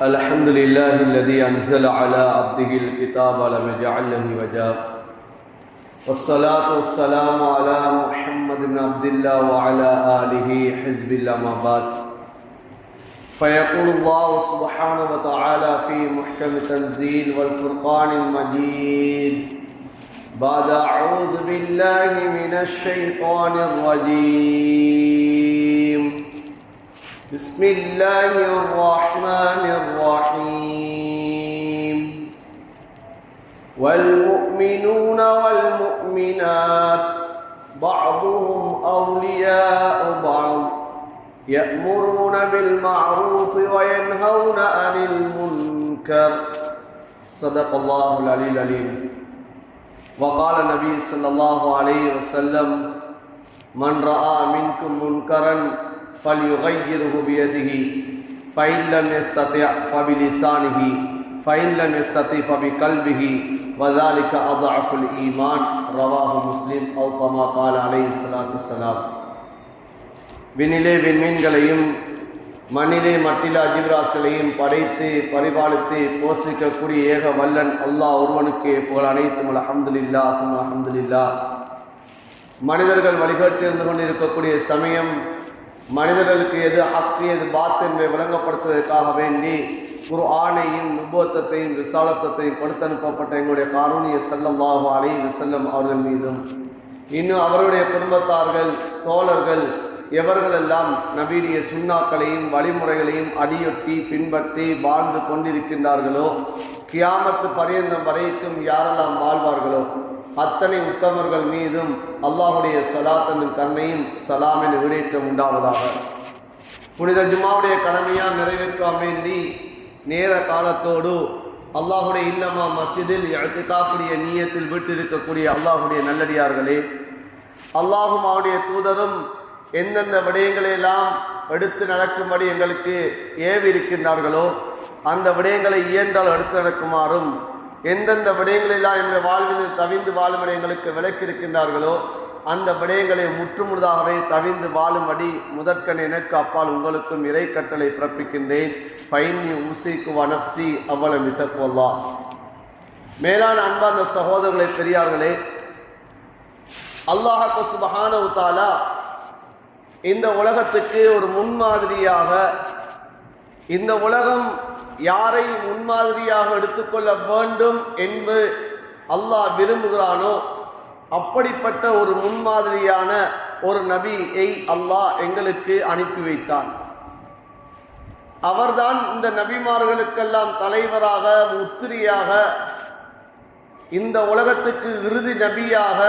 الحمد لله الذي أنزل على عبده الكتاب ولم يجعل له عوجا والصلاة والسلام على محمد بن عبد الله وعلى آله حزب الله ما بعد فيقول الله سبحانه وتعالى في محكم تنزيل والفرقان المجيد بعد أعوذ بالله من الشيطان الرجيم بسم الله الرحمن الرحيم والمؤمنون والمؤمنات بعضهم أولياء بعض يأمرون بالمعروف وينهون عن المنكر صدق الله العلي العليم وقال النبي صلى الله عليه وسلم من رأى منكم منكرا فليغيره بيده فإن لم يستطع فبلسانه فإن لم يستطع فبقلبه وذلك أضعف الإيمان رواه مسلم أو كما قال عليه الصلاة والسلام. விண்ணிலே விண்மீன்களையும் மண்ணிலே மட்டிலா ஜீவராசிகளையும் படைத்து பரிபாலித்து போஷிக்கக்கூடிய ஏக வல்லன் அல்லாஹ் ஒருவனுக்கு புகழ் அனைத்தும் அல்ஹம்துலில்லாஹ் சும்ம அல்ஹம்துலில்லாஹ். மனிதர்கள் வழிகாட்டி இருந்து கொண்டிருக்கக்கூடிய சமயம் மனிதர்களுக்கு எது ஹக்கு எது பாத் என்பதை விளங்கப்படுத்துவதற்காக வேண்டி குர்ஆனையும் நுபுவத்தையும் ரிசாலத்தையும் கொடுத்து அனுப்பப்பட்ட எங்களுடைய காரூணிய ஸல்லல்லாஹு அலைஹி வஸல்லம் அவர்கள் மீதும் இன்னும் அவருடைய குடும்பத்தார்கள் தோழர்கள் எவர்களெல்லாம் நபீரிய சுன்னாக்களையும் வழிமுறைகளையும் அடியொட்டி பின்பற்றி வாழ்ந்து கொண்டிருக்கின்றார்களோ கியாமத்து பரியந்தம் வரைக்கும் யாரெல்லாம் வாழ்வார்களோ அத்தனை உத்தமர்கள் மீதும் அல்லாஹுடைய ஸலாத்தின் கருணையும் ஸலாமின் விடேற்றம் உண்டாவதாக. புனித ஜும்மாவுடைய கடமையால் நிறைவேற்ற வேண்டி நேர காலத்தோடு அல்லாஹுடைய இல்லமா மஸ்ஜிதில் இஅ்திகாஃபுடைய நியத்தில் வீட்டிருக்கக்கூடிய அல்லாஹுடைய நல்லடியார்களே, அல்லாஹும் அவருடைய தூதரும் எந்தெந்த விடயங்களையெல்லாம் எடுத்து நடக்கும்படி எங்களுக்கு ஏவி இருக்கின்றார்களோ அந்த விடயங்களை இயன்றால் எடுத்து நடக்குமாறும், எந்தெந்த விடயங்களெல்லாம் எங்கள் வாழ்வில் தவிந்து வாழும்படி எங்களுக்கு விளக்கியிருக்கின்றார்களோ அந்த விடயங்களை முற்றுமுழுதாகவே தவிந்து வாழும்படி முதற்கண் எனக்கு அப்பால் உங்களுக்கும் இறை கட்டளை பிறப்பிக்கின்றேன். ஃபைனி உஸீகு வ நஃப்ஸி அவ்வளவு மிதக்குவல்லாஹ். மேலான அன்பார்ந்த சகோதரர்களே, பெரியார்களே, அல்லாஹ் சுப்ஹானஹு வ தஆலா இந்த உலகத்துக்கு ஒரு முன்மாதிரியாக, இந்த உலகம் யாரை முன்மாதிரியாக எடுத்துக்கொள்ள வேண்டும் என்று அல்லாஹ் விரும்புகிறானோ அப்படிப்பட்ட ஒரு முன்மாதிரியான ஒரு நபியை அல்லாஹ் எங்களுக்கு அனுப்பி வைத்தான். அவர்தான் இந்த நபிமார்களுக்கெல்லாம் தலைவராக முத்திரியாக, இந்த உலகத்துக்கு இறுதி நபியாக,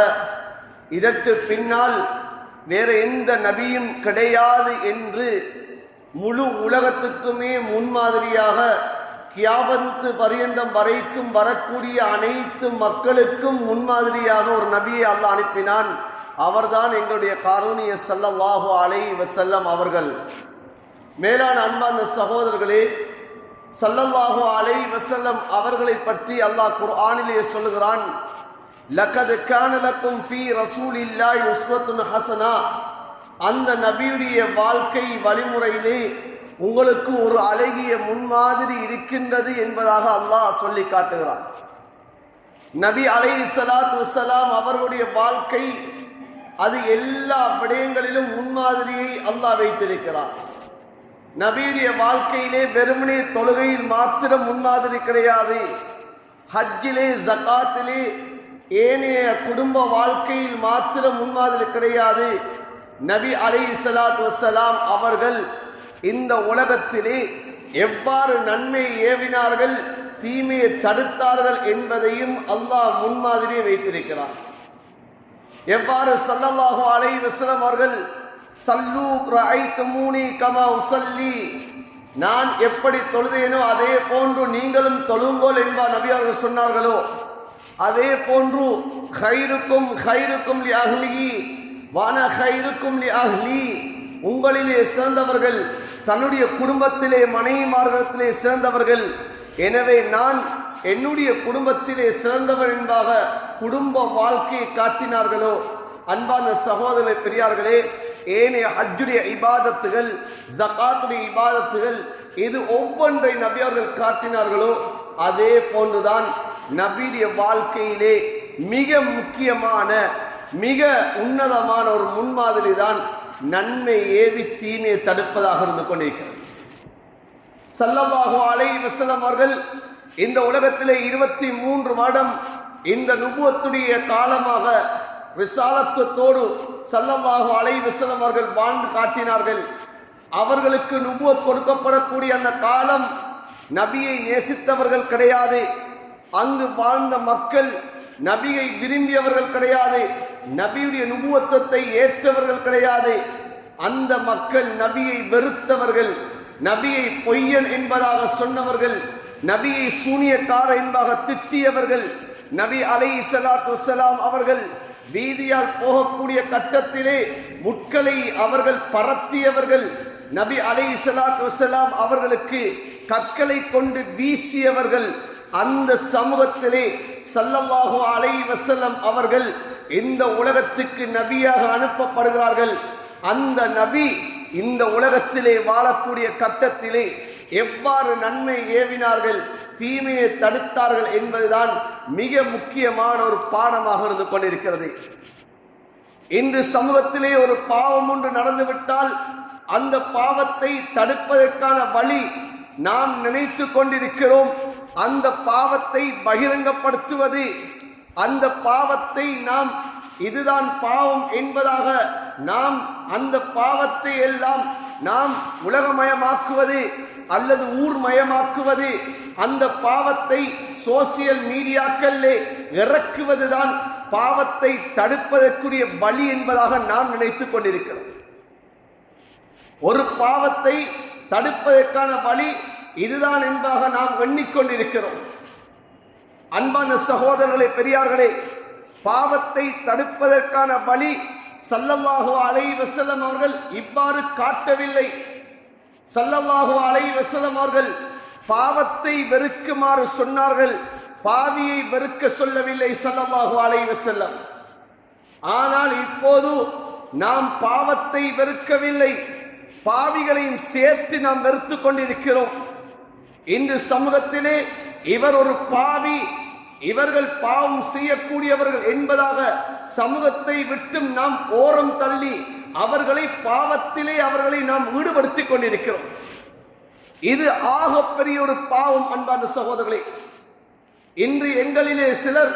இதற்கு பின்னால் வேற எந்த நபியும் கிடையாது என்று முழு உலகத்துக்குமே முன்மாதிரியாக கியாமத்து பரியந்தம் வரைக்கும் வரக்கூடிய அனைத்து மக்களுக்கும் முன்மாதிரியாக ஒரு நபியை அல்லாஹ் அனுப்பினான். அவர்தான் எங்களுடைய காரூணிய ஸல்லல்லாஹு அலைஹி வஸல்லம் அவர்கள். மேலான அன்பார்ந்த சகோதரர்களே, ஸல்லல்லாஹு அலைஹி வஸல்லம் அவர்களை பற்றி அல்லாஹ் குர்ஆனிலே சொல்லுகிறான், லகத் கான லக்கும் ஃபீ ரசூலில்லாஹி உஸ்வத்துன் ஹஸனா. அந்த நபியுடைய வாழ்க்கை வழிமுறையிலே உங்களுக்கு ஒரு அழகிய முன்மாதிரி இருக்கின்றது என்பதாக அல்லாஹ் சொல்லி காட்டுகிறார். நபி அலைஹிஸ்ஸலாத்து வஸ்ஸலாம் அவர்களுடைய வாழ்க்கை அது எல்லா விடயங்களிலும் முன்மாதிரியை அல்லாஹ் வைத்திருக்கிறார். நபியுடைய வாழ்க்கையிலே வெறுமனே தொழுகையில் மாத்திரம் முன்மாதிரி கிடையாது, ஹஜ்ஜிலே ஜகாத்திலே ஏனைய குடும்ப வாழ்க்கையில் மாத்திரம் முன்மாதிரி கிடையாது. நபி அலைஹிஸ்ஸலாத்து வஸ்ஸலாம் அவர்கள் இந்த உலகத்திலே எவ்வாறு நன்மையை ஏவினார்கள், தீமையை தடுத்தார்கள் என்பதையும் அல்லாஹ் முன்மாதிரியை வைத்திருக்கிறார். எவ்வாறு ஸல்லல்லாஹு அலைஹி வஸல்லம் அவர்கள் ஸல்லூ ரஅய்துமூனி கமா உஸல்லி, நான் எப்படி தொழுதேனோ அதே போன்று நீங்களும் தொழுங்கோல் என்பார் நபி அவர்கள் சொன்னார்களோ, அதே போன்று கைருக்கும் கைருக்கும் லி அஹ்லிஹி வான கைருக்கும் லி அஹ்லி, உங்களிலே சேர்ந்தவர்கள் தன்னுடைய குடும்பத்திலே மனைவிமார்களிலே சேர்ந்தவர்கள், எனவே நான் என்னுடைய குடும்பத்திலே சிறந்தவர் என்பதாக குடும்ப வாழ்க்கையை காட்டினார்களோ. அன்பான சகோதர பெரியார்களே, ஏனைய ஹஜ்ஜுடைய இபாதத்துகள், ஜகாத்துடைய இபாதத்துகள், இது ஒவ்வொன்றை நபி அவர்கள் காட்டினார்களோ அதே போன்றுதான் நபியுடைய வாழ்க்கையிலே மிக முக்கியமான மிக உன்னதமான ஒரு முன்மாதிரி தான் நன்மை ஏவி தீமையை தடுப்பதாக இருந்து கொண்டிருக்கிறது. ஸல்லல்லாஹு அலைஹி வஸல்லம் அவர்கள் இந்த உலகத்திலே 23 வருடம் இந்த நுபுவத்துடைய காலமாக ரிசாலத்துவத்தோடு ஸல்லல்லாஹு அலைஹி வஸல்லம் அவர்கள் வாழ்ந்து காட்டினார்கள். அவர்களுக்கு நுபுவத் கொடுக்கப்படக்கூடிய அந்த காலம் நபியை நேசித்தவர்கள் கிடையாது, அங்கு வாழ்ந்த மக்கள் நபியை விரும்பியவர்கள் கிடையாது, நபியுடைய நுபுவத்தத்தை ஏற்றவர்கள் கிடையாது. அந்த மக்கள் நபியை வெறுத்தவர்கள், நபியை பொய்யன் என்பதாக சொன்னவர்கள், நபியை சூனியக்கார என்பதாக திட்டியவர்கள். நபி அலைஹிஸ்ஸலாத்து வஸ்ஸலாம் அவர்கள் வீதியால் போகக்கூடிய கட்டத்திலே முட்களை அவர்கள் பரத்தியவர்கள். நபி அலைஹிஸ்ஸலாத்து வஸ்ஸலாம் அவர்களுக்கு கற்களை கொண்டு வீசியவர்கள். அந்த சமூகத்திலே ஸல்லல்லாஹு அலைஹி வஸல்லம் அவர்கள் இந்த உலகத்துக்கு நபியாக அனுப்பப்படுகிறார்கள். அந்த நபி இந்த உலகத்திலே வாழக்கூடிய கட்டத்திலே எவ்வாறு நன்மை ஏவினார்கள், தீமையை தடுத்தார்கள் என்பதுதான் மிக முக்கியமான ஒரு பாடமாக இருந்து கொண்டிருக்கிறது. இன்று சமூகத்திலே ஒரு பாவம் ஒன்று நடந்துவிட்டால் அந்த பாவத்தை தடுப்பதற்கான வழி நாம் நினைத்து கொண்டிருக்கிறோம். அந்த பாவத்தை பகிரங்கப்படுத்துவது, அந்த பாவத்தை நாம் இதுதான் பாவம் என்பதாக நாம் அந்த பாவத்தை எல்லாம் நாம் உலகமயமாக்குவது அல்லது ஊர்மயமாக்குவது, அந்த பாவத்தை சோசியல் மீடியாக்களிலே இறக்குவதுதான் பாவத்தை தடுப்பதற்குரிய வழி என்பதாக நாம் நினைத்துக் கொண்டிருக்கிறோம். ஒரு பாவத்தை தடுப்பதற்கான வழி இதுதான் என்பதாக நாம் எண்ணிக்கொண்டிருக்கிறோம். அன்பான சகோதரர்களே, பெரியார்களே, பாவத்தை தடுப்பதற்கான வழி ஸல்லல்லாஹு அலைஹி வஸல்லம் அவர்கள் இவ்வாறு காட்டவில்லை. ஸல்லல்லாஹு அலைஹி வஸல்லம் அவர்கள் பாவத்தை வெறுக்குமாறு சொன்னார்கள், பாவியை வெறுக்க சொல்லவில்லை ஸல்லல்லாஹு அலைஹி வஸல்லம். ஆனால் இப்போது நாம் பாவத்தை வெறுக்கவில்லை, பாவிகளையும் சேர்த்து நாம் வெறுத்து கொண்டிருக்கிறோம். இன்று சமூகத்திலே இவர் ஒரு பாவி, இவர்கள் பாவம் செய்யக்கூடியவர்கள் என்பதாக சமூகத்தை விட்டும் நாம் ஓரம் தள்ளி அவர்களை பாவத்திலே அவர்களை நாம் ஈடுபடுத்திக் கொண்டிருக்கிறோம். இது ஆகப்பெரிய ஒரு பாவம். அன்பான சகோதரர்களே, இன்று எங்களிலே சிலர்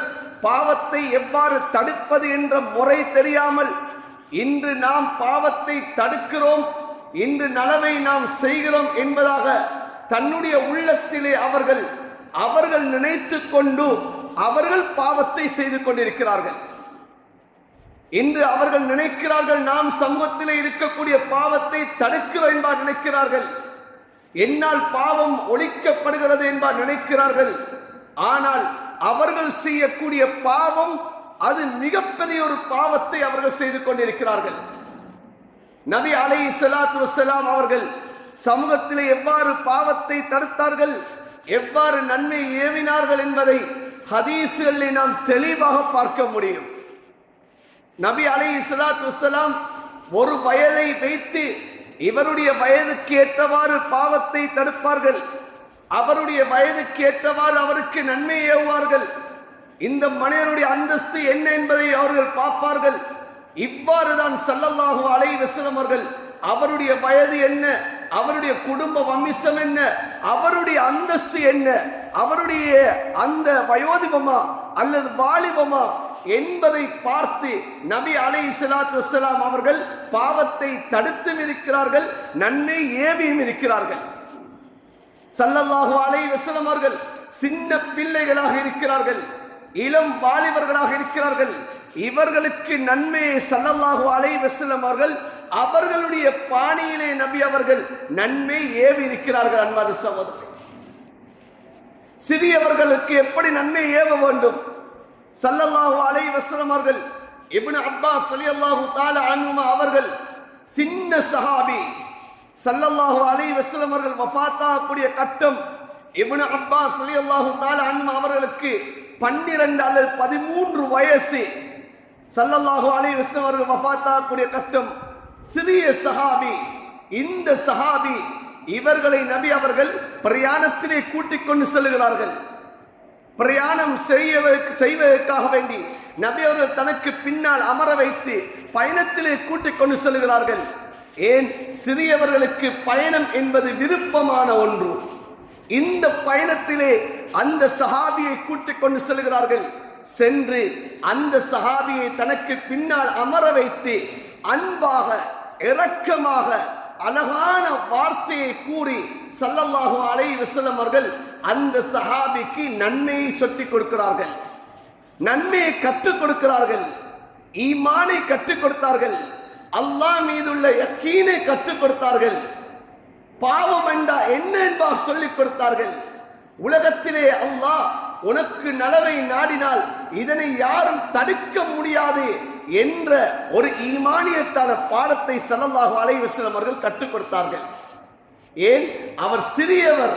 பாவத்தை எவ்வாறு தடுப்பது என்ற முறை தெரியாமல் இன்று நாம் பாவத்தை தடுக்கிறோம், இன்று நலவை நாம் செய்கிறோம் என்பதாக தன்னுடைய உள்ளத்திலே அவர்கள் நினைத்து கொண்டு அவர்கள் பாவத்தை செய்து கொண்டிருக்கிறார்கள். இன்று அவர்கள் நினைக்கிறார்கள் நாம் சமூகத்திலே இருக்கக்கூடிய பாவத்தை தடுக்கிறோம் என்பார் நினைக்கிறார்கள், என்னால் பாவம் ஒழிக்கப்படுகிறது என்பார் நினைக்கிறார்கள். ஆனால் அவர்கள் செய்யக்கூடிய பாவம் அது மிகப்பெரிய ஒரு பாவத்தை அவர்கள் செய்து கொண்டிருக்கிறார்கள். நபி அலைஹிஸ்ஸலாத்து வஸ்ஸலாம் அவர்கள் சமூகத்திலே எவ்வாறு பாவத்தை தடுத்தார்கள், எவ்வாறு நன்மை ஏவினார்கள் என்பதை ஹதீஸ்களிலே நாம் தெளிவாக பார்க்க முடியும். நபி அலைஹிஸ்ஸலாத்து வஸ்ஸலாம் ஒரு வயதை வைத்து இவருடைய வயதுக்கு ஏற்றவாறு பாவத்தை தடுப்பார்கள், அவருடைய வயதுக்கு ஏற்றவாறு அவருக்கு நன்மை ஏவுவார்கள். இந்த மனிதனுடைய அந்தஸ்து என்ன என்பதை அவர்கள் பார்ப்பார்கள். இவ்வாறுதான் ஸல்லல்லாஹு அலைஹி வஸல்லம் அவர்கள் அவருடைய வயது என்ன, அவருடைய குடும்ப வம்சம் என்ன, அவருடைய அந்தஸ்து என்ன, அவருடைய அந்த வயோதிபமா அல்லது வாலிபமா என்பதை பார்த்து நபி அலைஹிஸ்ஸலாத்து வஸ்ஸலாம் அவர்கள் பாவத்தை தடுத்தும் இருக்கிறார்கள், நன்மை ஏவியும் இருக்கிறார்கள். ஸல்லல்லாஹு அலைஹி வஸல்லம் அவர்கள் சின்ன பிள்ளைகளாக இருக்கிறார்கள், இளம் வாலிபர்களாக இருக்கிறார்கள். இவர்களுக்கு நன்மையை ஸல்லல்லாஹு அலைஹி வஸல்லம் அவர்கள் அவர்களுடைய பாணியிலே நபி அவர்கள் நன்மை ஏவி இருக்கிறார்கள். அன்பான சகோதரர்களே, சிறியவர்களுக்கு எப்படி நன்மை ஏவ வேண்டும்? ஸல்லல்லாஹு அலைஹி வஸல்லம் அவர்கள் இப்னு அப்பாஸ் ரலியல்லாஹு தஆலா அன்ஹுமா அவர்கள் சின்ன சஹாபி, ஸல்லல்லாஹு அலைஹி வஸல்லம் அவர்கள் வஃபாத்தாகக்கூடிய கட்டம் இப்னு அப்பாஸ் ரலியல்லாஹு தஆலா அன்ஹுமா அவர்களுக்கு 12 அல்லது 13 வயசு. ஸல்லல்லாஹு அலைஹி வஸல்லம் அவர்கள் வஃபாத்தாகக்கூடிய கட்டம் சிறிய சஹாபி. இந்த சஹாபி இவர்களை நபி அவர்கள் பிரயாணத்திலே கூட்டிக் கொண்டு செல்கிறார்கள். பிரயாணம் செய்வதற்காக வேண்டி நபி அவர்கள் தனக்கு பின்னால் அமர வைத்து பயணத்திலே கூட்டிக் கொண்டு செல்கிறார்கள். ஏன்? சிறியவர்களுக்கு பயணம் என்பது விருப்பமான ஒன்று. இந்த பயணத்திலே அந்த சஹாபியை கூட்டிக் கொண்டு செல்கிறார்கள். சென்று அந்த சஹாபியை தனக்கு பின்னால் அமர வைத்து அன்பாக இரக்கமாக அழகான வார்த்தையை கூறி ஸல்லல்லாஹு அலைஹி வஸல்லம் அவர்கள் அந்த சஹாபிக்கு நன்மையை சொல்லிக் கொடுக்கிறார்கள், நன்மையை கற்றுக் கொடுக்கிறார்கள், ஈமானை கற்றுக் கொடுத்தார்கள், அல்லாஹ் மீதுள்ள யக்கீனை கற்றுக் கொடுத்தார்கள், பாவம் என்றா என்ன என்பார் சொல்லிக் கொடுத்தார்கள். உலகத்திலே அல்லாஹ் உனக்கு நலவை நாடினால் இதனை யாரும் தடுக்க முடியாது என்ற ஒரு ஈமானியத்தான பாடத்தை ஸல்லல்லாஹு அலைஹி வஸல்லம் அவர்கள் கற்றுக் கொடுத்தார்கள். ஏன்? அவர் சிறியவர்.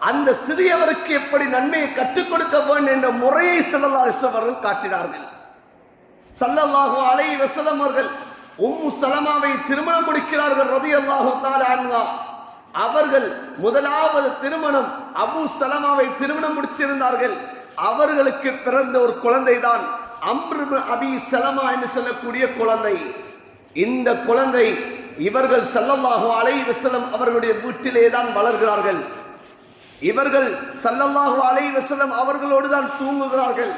அந்த சிறியவருக்கு எப்படி நன்மையை கற்றுக் கொடுக்க வேண்டும் என்ற முறையை ஸல்லல்லாஹு அலைஹி வஸல்லம் அவர்கள் காட்டினார்கள். ஸல்லல்லாஹு அலைஹி வஸல்லம் அவர்கள் உம்மு சலமாவை திருமணம் முடிக்கிறார்கள் ரலியல்லாஹு தஆலா அன்ஹா. அவர்கள் முதலாவது திருமணம் அபூ சலமாவை திருமணம் முடித்திருந்தார்கள். அவர்களுக்கு பிறந்த ஒரு குழந்தை தான் அம்ர் இப்னு அபீ சலமா என்று சொல்லக்கூடிய குழந்தை. இந்த குழந்தை இவர்கள் ஸல்லல்லாஹு அலைஹி வஸல்லம் அவர்களுடைய வீட்டிலே தான் வளர்கிறார்கள். இவர்கள் ஸல்லல்லாஹு அலைஹி வஸல்லம் அவர்களோடு தான் தூங்குகிறார்கள்,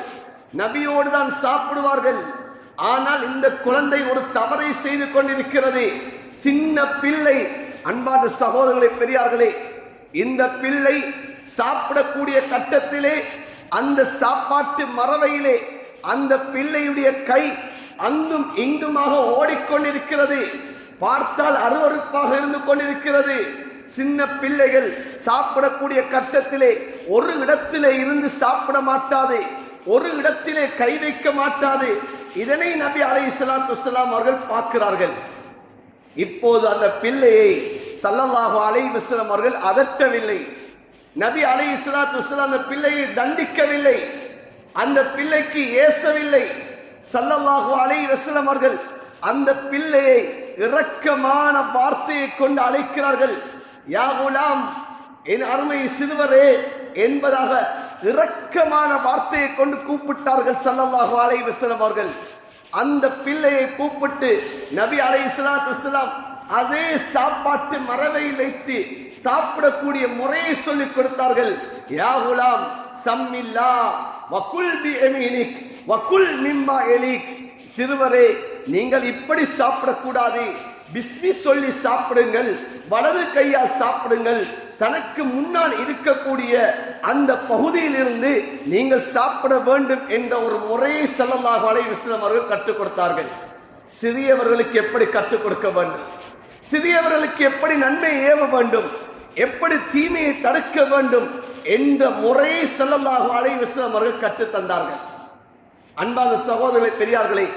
நபியோடு தான் சாப்பிடுவார்கள். ஆனால் இந்த குழந்தை ஒரு தவறை செய்து கொண்டிருக்கிறது. சின்ன பிள்ளை. அன்பான சகோதரர்களே, பெரியார்களே, இந்த பிள்ளை சாப்பிடக்கூடிய கட்டத்திலே அந்த சாப்பாட்டு மறவையிலே அந்த பிள்ளையுடைய கை அங்கும் இங்குமாக ஓடிக்கொண்டிருக்கிறது. பார்த்தால் அருவருப்பாக இருந்து கொண்டிருக்கிறது. சின்ன பிள்ளைகள் சாப்பிடக்கூடிய கட்டத்திலே ஒரு இடத்திலே இருந்து சாப்பிட மாட்டாது, ஒரு இடத்திலே கை வைக்க மாட்டாது. இதனை நபி அலைஹிஸ்ஸலாத்து வஸ்ஸலாம் அவர்கள் பார்க்கிறார்கள். இப்போது அந்த பிள்ளையை ஸல்லல்லாஹு அலைஹி வஸல்லம் அவர்கள் அதட்டவில்லை. நபி அலைஹிஸ்ஸலாத்து வஸ்ஸலாம் அந்த பிள்ளையை தண்டிக்கவில்லை, அந்த பிள்ளைக்கு ஏசவில்லை. ஸல்லல்லாஹு அலைஹி வஸல்லம் அவர்கள் அந்த பிள்ளையை இரக்கமான வார்த்தையை கொண்டு அழைக்கிறார்கள். யா குலாம், என் அருமை சிறுவரே என்பதாக இரக்கமான வார்த்தையை கொண்டு கூப்பிட்டார்கள் ஸல்லல்லாஹு அலைஹி வஸல்லம் அவர்கள். அந்த பிள்ளையை கூப்பிட்டு நபி அலைஹிஸ்ஸலாத்து வஸ்ஸலாம் அதே சாப்பாட்டு மரவை வைத்து சாப்பிடக்கூடிய முறையை சொல்லிக் கொடுத்தார்கள். யா குலாம் சம்மில்லா வகுல் பி யமீனிக் வகுல் மிம்மா எலிக். சிறுவரே, நீங்கள் இப்படி சாப்பிடக்கூடாது, பிஸ்மி சொல்லி சாப்பிடுங்கள், வலது கையா சாப்பிடுங்கள். தனக்கு முன்னால் இருக்கக்கூடிய அந்த பகுதியிலிருந்து நீங்கள் சாப்பிட வேண்டும் என்ற ஒரு முறையை ஸல்லல்லாஹு அலைஹி வஸல்லம் அவர்கள் கற்றுக் கொடுத்தார்கள். சிறியவர்களுக்கு எப்படி கற்றுக் கொடுக்க வேண்டும், சிறியவர்களுக்கு எப்படி நன்மை ஏவ வேண்டும், எப்படி தீமையை தடுக்க வேண்டும் என்ற முறையை ஸல்லல்லாஹு அலைஹி வஸல்லம் அவர்கள் கற்றுத் தந்தார்கள். அன்பான சகோதரர்களே, பெரியார்களே,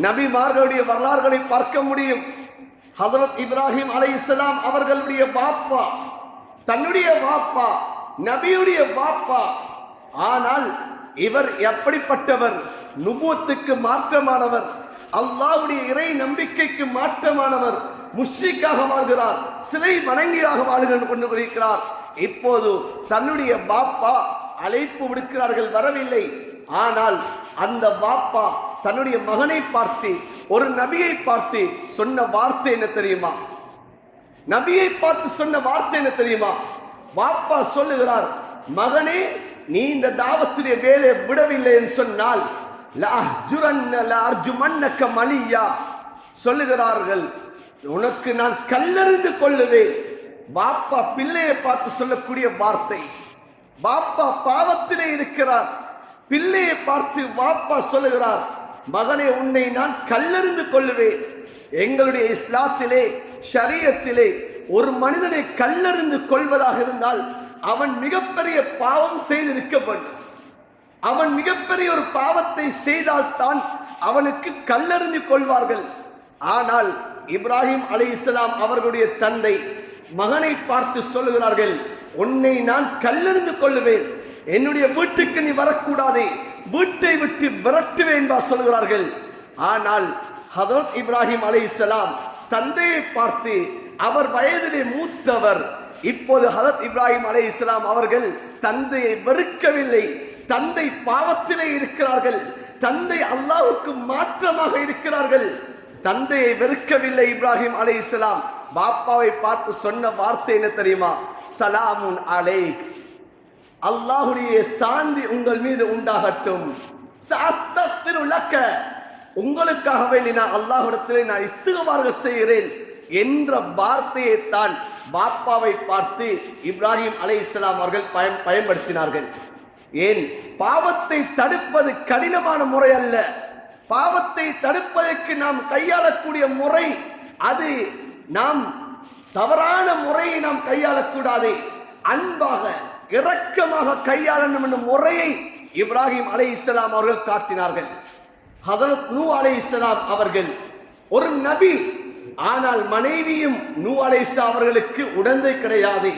நபிமார்களுடைய வரலாறுகளை பார்க்க முடியும். ஹஜ்ரத் இப்ராஹிம் அலைஹிஸ்ஸலாம் அவர்களுடைய பாப்பா, தன்னுடைய பாப்பா, நபியுடைய பாப்பா. ஆனால் இவர் எப்படிப்பட்டவர்? நுபுவத்துக்கு மாற்றமானவர், அல்லாஹ்வுடைய இறை நம்பிக்கைக்கு மாற்றமானவர், முஷ்ரிக்காக வாழ்கிறார், சிலை வணங்கியாக வாழ்ந்து கொண்டிருக்கிறார். இப்போது தன்னுடைய பாப்பா அழைப்பு விடுக்கிறார்கள், வரவில்லை. ஆனால் அந்த பாப்பா தன்னுடைய மகனை பார்த்து, ஒரு நபியை பார்த்து சொன்ன வார்த்தை என்ன தெரியுமா? நபியை பார்த்து சொன்ன வார்த்தை என்ன தெரியுமா? பாப்பா சொல்லுகிறார், மகனே, நீ இந்த தாவத்துடைய வேலையை விடவில்லை என்று சொன்னால் மலியா சொல்லுகிறார்கள், உனக்கு நான் கல்லெறிந்து கொள்ளுவேன். பாப்பா பிள்ளையை பார்த்து சொல்லக்கூடிய வார்த்தை. பாப்பா பாவத்திலே இருக்கிறார், பிள்ளையை பார்த்து பாப்பா சொல்லுகிறார், மகனே, உன்னை நான் கல்லெறிந்து கொள்ளுவேன். எங்களுடைய இஸ்லாத்திலே, ஷரியத்திலே ஒரு மனிதனை கல்லெறிந்து கொள்வதாக இருந்தால் அவன் மிகப்பெரிய பாவம் செய்திருக்க வேண்டும். அவன் மிகப்பெரிய ஒரு பாவத்தை செய்தால்தான் அவனுக்கு கல்லெறிந்து கொள்வார்கள். ஆனால் இப்ராஹிம் அலைஹிஸ்ஸலாம் அவர்களுடைய தந்தை மகனை பார்த்து சொல்லுகிறார்கள், உன்னை நான் கல்லெறிந்து கொள்ளுவேன், என்னுடைய வீட்டுக்கு நீ வரக்கூடாது, வீட்டை விட்டு விரட்டுவேன் என்பா சொல்கிறார்கள். ஆனால் ஹஜ்ரத் இப்ராஹிம் அலைஹிஸ்ஸலாம் தந்தையை பார்த்து, அவர் வயதிலே மூத்தவர். இப்போது ஹதரத் இப்ராஹிம் அலைஹிஸ்ஸலாம் அவர்கள் தந்தையை வெறுக்கவில்லை. தந்தை பாவத்திலே இருக்கிறார்கள், தந்தை அல்லாஹ்வுக்கு மாற்றமாக இருக்கிறார்கள். தந்தையை வெறுக்கவில்லை இப்ராஹிம் அலைஹிஸ்ஸலாம். பாப்பாவை பார்த்து சொன்ன வார்த்தை என்ன தெரியுமா? சலாமுன் அலைக், அல்லாஹ்வுடைய சாந்தி உங்கள் மீது உண்டாகட்டும். சஅஸ்தக்ஃபிரு லக்க, உங்களுக்காக வேண்டி நான் அல்லாஹ்விடத்திலே நான் இஸ்திக்பார் செய்கிறேன் என்ற வார்த்தையை தான் பாப்பாவை பார்த்து இப்ராஹிம் அலைஹிஸ்ஸலாம் அவர்கள் பயன்படுத்தினார்கள். ஏன்? பாவத்தை தடுப்பது கடினமான முறை அல்ல. பாவத்தை தடுப்பதற்கு நாம் கையாளக்கூடிய முறை அது நாம் தவறான முறையை நாம் கையாளக்கூடாது. அன்பாக இரக்கமாக கையாளணும் என்ற முறையை இப்ராஹிம் அலைஹிஸ்ஸலாம் அவர்கள் காட்டினார்கள். ஹதரத் நூ அலைஹிஸ்ஸலாம் அவர்கள் ஒரு நபி, ஆனால் மனைவியும் நூ அலைஹிஸ்ஸலாம் அவர்களுக்கு உடந்தை கிடையாது.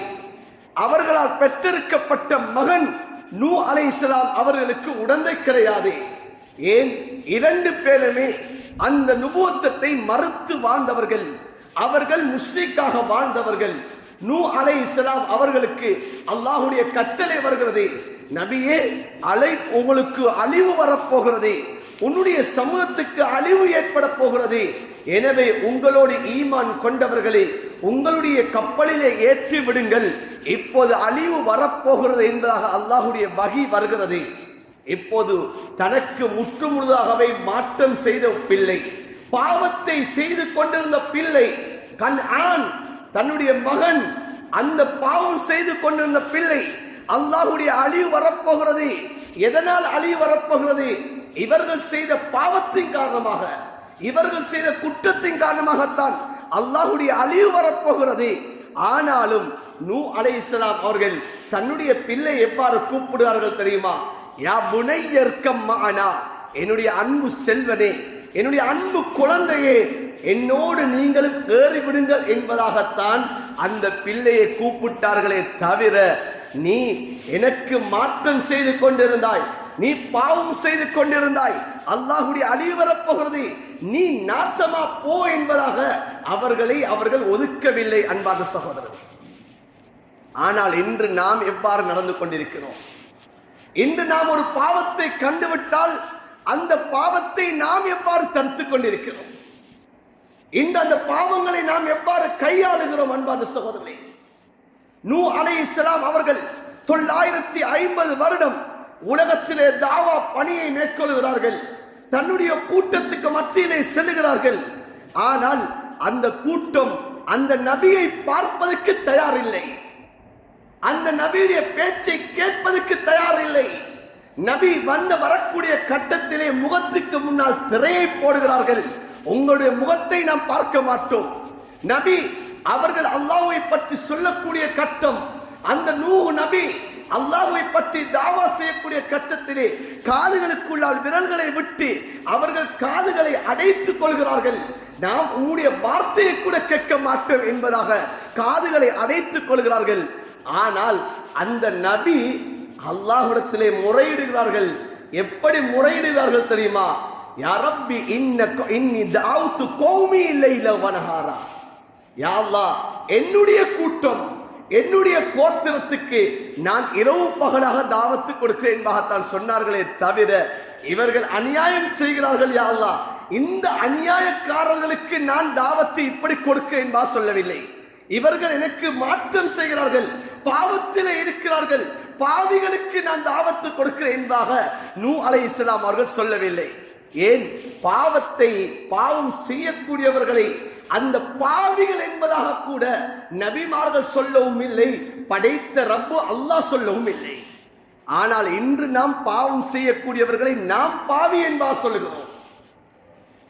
அவர்களால் பெற்றெடுக்கப்பட்ட மகன் நூ அலைஹிஸ்ஸலாம் அவர்களுக்கு உடந்தை கிடையாது. ஏன்? இரண்டு பேருமே அந்த நுபுவத்தை மறுத்து வாழ்ந்தவர்கள். அவர்கள் முஸ்லிக்காக வாழ்ந்தவர்கள். நூ அலைஹிஸ்ஸலாம் அவர்களுக்கு அல்லாஹ்வுடைய கட்டளை வருகிறது, நபியே, உங்களுக்கு அழிவு வரப்போகிறது, உன்னுடைய சமூகத்துக்கு அழிவு ஏற்பட போகிறது. எனவே உங்களோடு ஈமான் கொண்டவர்களே உங்களுடைய கப்பலிலே ஏற்றி விடுங்கள், இப்போது அழிவு வரப்போகிறது என்பதாக அல்லாஹ்வுடைய வஹி வருகிறது. இப்போது தனக்கு முற்றுமுழுதாகவே மாற்றம் செய்த பிள்ளை, பாவத்தை செய்து கொண்டிருந்த பிள்ளை கன்ஆன், தன்னுடைய மகன், அந்த பாவம் செய்து கொண்டிருந்த பிள்ளை, அல்லாஹ்வுடைய அழிவு வரப்போகிறது. எதனால் அழிவு வரப்போகிறது? இவர்கள் செய்த பாவத்தின் காரணமாக, இவர்கள் செய்த குற்றத்தின் காரணமாகத்தான் அல்லாஹ்வுடைய அழிவு வரப்போகிறது. ஆனாலும் நூ அலைஹிஸ்ஸலாம் அவர்கள் தன்னுடைய பிள்ளை எவ்வாறு கூப்பிடுவார்கள் தெரியுமா? யா புனையர்க்கம் மஅனா, என்னுடைய அன்பு செல்வனே, என்னுடைய அன்பு குழந்தையே, என்னோடு நீங்களும் ஏறிவிடுங்கள் என்பதாகத்தான் அந்த பிள்ளையை கூப்பிட்டார்களே தவிர, நீ எனக்கு மாற்றம் செய்து கொண்டிருந்தாய், நீ பாவம் செய்து கொண்டிருந்தாய், அல்லாஹ்வுடைய அழிவு வரப்போகிறது, நீ நாசமா போ என்பதாக அவர்கள் ஒதுக்கவில்லை. அன்பார்ந்த சகோதரர், ஆனால் இன்று நாம் எவ்வாறு நடந்து கொண்டிருக்கிறோம்? இன்று நாம் ஒரு பாவத்தை கண்டுவிட்டால் அந்த பாவத்தை நாம் எவ்வாறு தடுத்துக் கொண்டிருக்கிறோம்? இன்று அந்த பாவங்களை நாம் எவ்வாறு கையாளுகிறோம்? அன்பார்ந்த சகோதரர்களே, நூ அலைஹிஸ்ஸலாம் அவர்கள் 950 வருடம் உலகத்திலே தாவா பணியை மேற்கொள்கிறார்கள். தன்னுடைய கூட்டத்துக்கு மத்தியிலே செல்லுகிறார்கள். ஆனால் அந்த கூட்டம் அந்த நபியை பார்ப்பதற்கு தயாரில்லை, அந்த நபியுடைய பேச்சை கேட்பதற்கு தயாரில்லை. நபி வரக்கூடிய கட்டத்திலே முகத்துக்கு முன்னால் திரையை போடுகிறார்கள். உங்களுடைய முகத்தை நாம் பார்க்க மாட்டோம். நபி அவர்கள் அல்லாஹ்வை பற்றி சொல்லக்கூடிய கட்டம், அந்த நூஹ் நபி அல்லாஹ்வை பற்றி தாவா செய்யக்கூடிய கட்டத்திலே காதுகளுக்குள்ளால் விரல்களை விட்டு அவர்கள் காதுகளை அடைத்துக் கொள்கிறார்கள். நாம் உங்களுடைய வார்த்தையை கூட கேட்க மாட்டோம் என்பதாக காதுகளை அடைத்துக் கொள்கிறார்கள். ஆனால் அந்த நபி அல்லாஹ்விடத்திலே முறையிடுகிறார்கள். எப்படி முறையிடுகிறார்கள் தெரியுமா? யா ரப்பி இன்னி தஅவுது கௌமி லைல வனஹாரா, யா அல்லாஹ், என்னுடைய கூட்டம், என்னுடைய கோத்திரத்துக்கு நான் இரவு பகலாக தாவத்து கொடுக்கிறேன் என்பதாகத்தான் சொன்னார்களே தவிர, இவர்கள் அநியாயம் செய்கிறார்கள், யா அல்லாஹ், இந்த அநியாயக்காரர்களுக்கு நான் தாவத்தை இப்படி கொடுக்கிறேன் என்பா சொல்லவில்லை. இவர்கள் எனக்கு மாற்றம் செய்கிறார்கள், பாவத்தில் இருக்கிறார்கள், பாவிகளுக்கு நான் தாவத்து கொடுக்கிறேன் என்பதாக நூ அலைஹிஸ்ஸலாம் அவர்கள் சொல்லவில்லை. ஏன்? பாவம் செய்யக்கூடியவர்களை அந்த பாவிகள் என்பதாக கூட நபிமார்கள் சொல்லவும் இல்லை, படைத்த ரப்பு அல்லாஹ் சொல்லவும் இல்லை. ஆனால் இன்று நாம் பாவம் செய்யக்கூடியவர்களை நாம் பாவி என்பா சொல்லுகிறோம்.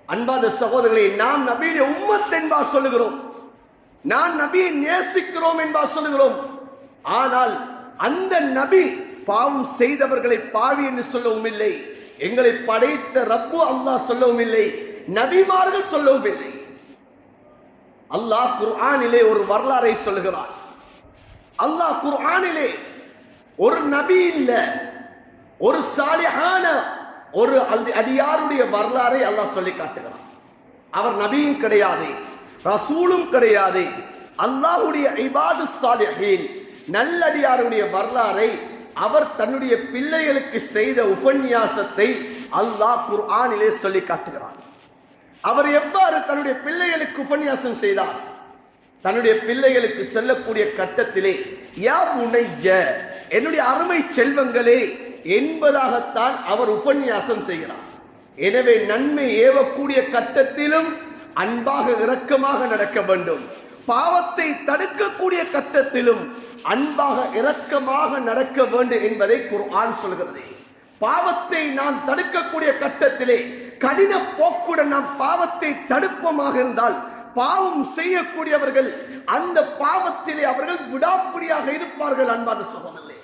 அன்பாத சகோதரர்களை, நாம் நபியுடைய உம்மத் என்பா சொல்லுகிறோம், நான் நபியை நேசிக்கிறோம் என்பா சொல்லுகிறோம். ஆனால் அந்த நபி பாவம் செய்தவர்களை பாவி என்று சொல்லவும் இல்லை, எங்களை படைத்த ரப்பு அல்லாஹ் சொல்லவும் இல்லை, நபிமார்கள் சொல்லவும் இல்லை. அல்லாஹ் குர்ஆனிலே ஒரு வரலாறை சொல்லுகிறார். அல்லாஹ் குர்ஆனிலே ஒரு நபி இல்ல, ஒரு சாலிஹான ஒரு அடியாருடைய வரலாறை அல்லாஹ் சொல்லி காட்டுகிறார். அவர் நபியும் கிடையாது, ரசூலும் கிடையாது. அல்லாஹ்வுடைய இபாது சாலிஹீன் நல்லடியாருடைய வரலாறை அவர் தன்னுடைய பிள்ளைகளுக்கு செய்த உபன்யாசத்தை அல்லாஹ் குர்ஆனிலே சொல்லி காட்டுகிறார். அவர் எவ்வாறு தன்னுடைய பிள்ளைகளுக்கு உபன்யாசம் செய்தார்? தன்னுடைய பிள்ளைகளுக்கு செல்லக்கூடிய கட்டத்திலே யா புனைய, என்னுடைய அருமை செல்வங்களே என்பதாகத்தான் அவர் உபன்யாசம் செய்கிறார். எனவே நன்மை ஏவக்கூடிய கட்டத்திலும் அன்பாக இரக்கமாக நடக்க வேண்டும். பாவத்தை தடுக்கக்கூடிய கட்டத்திலும் அன்பாக இரக்கமாக நடக்க வேண்டும் என்பதை குர்ஆன் சொல்கிறது. பாவத்தை நாம் தடுக்கக்கூடிய கட்டத்திலே கடின போக்குடன் நாம் பாவத்தை தடுப்பமாக இருந்தால் பாவம் செய்யக்கூடியவர்கள் அந்த பாவத்திலே அவர்கள் விடாப்பிடியாக இருப்பார்கள். அன்பான சகோதரர்களே,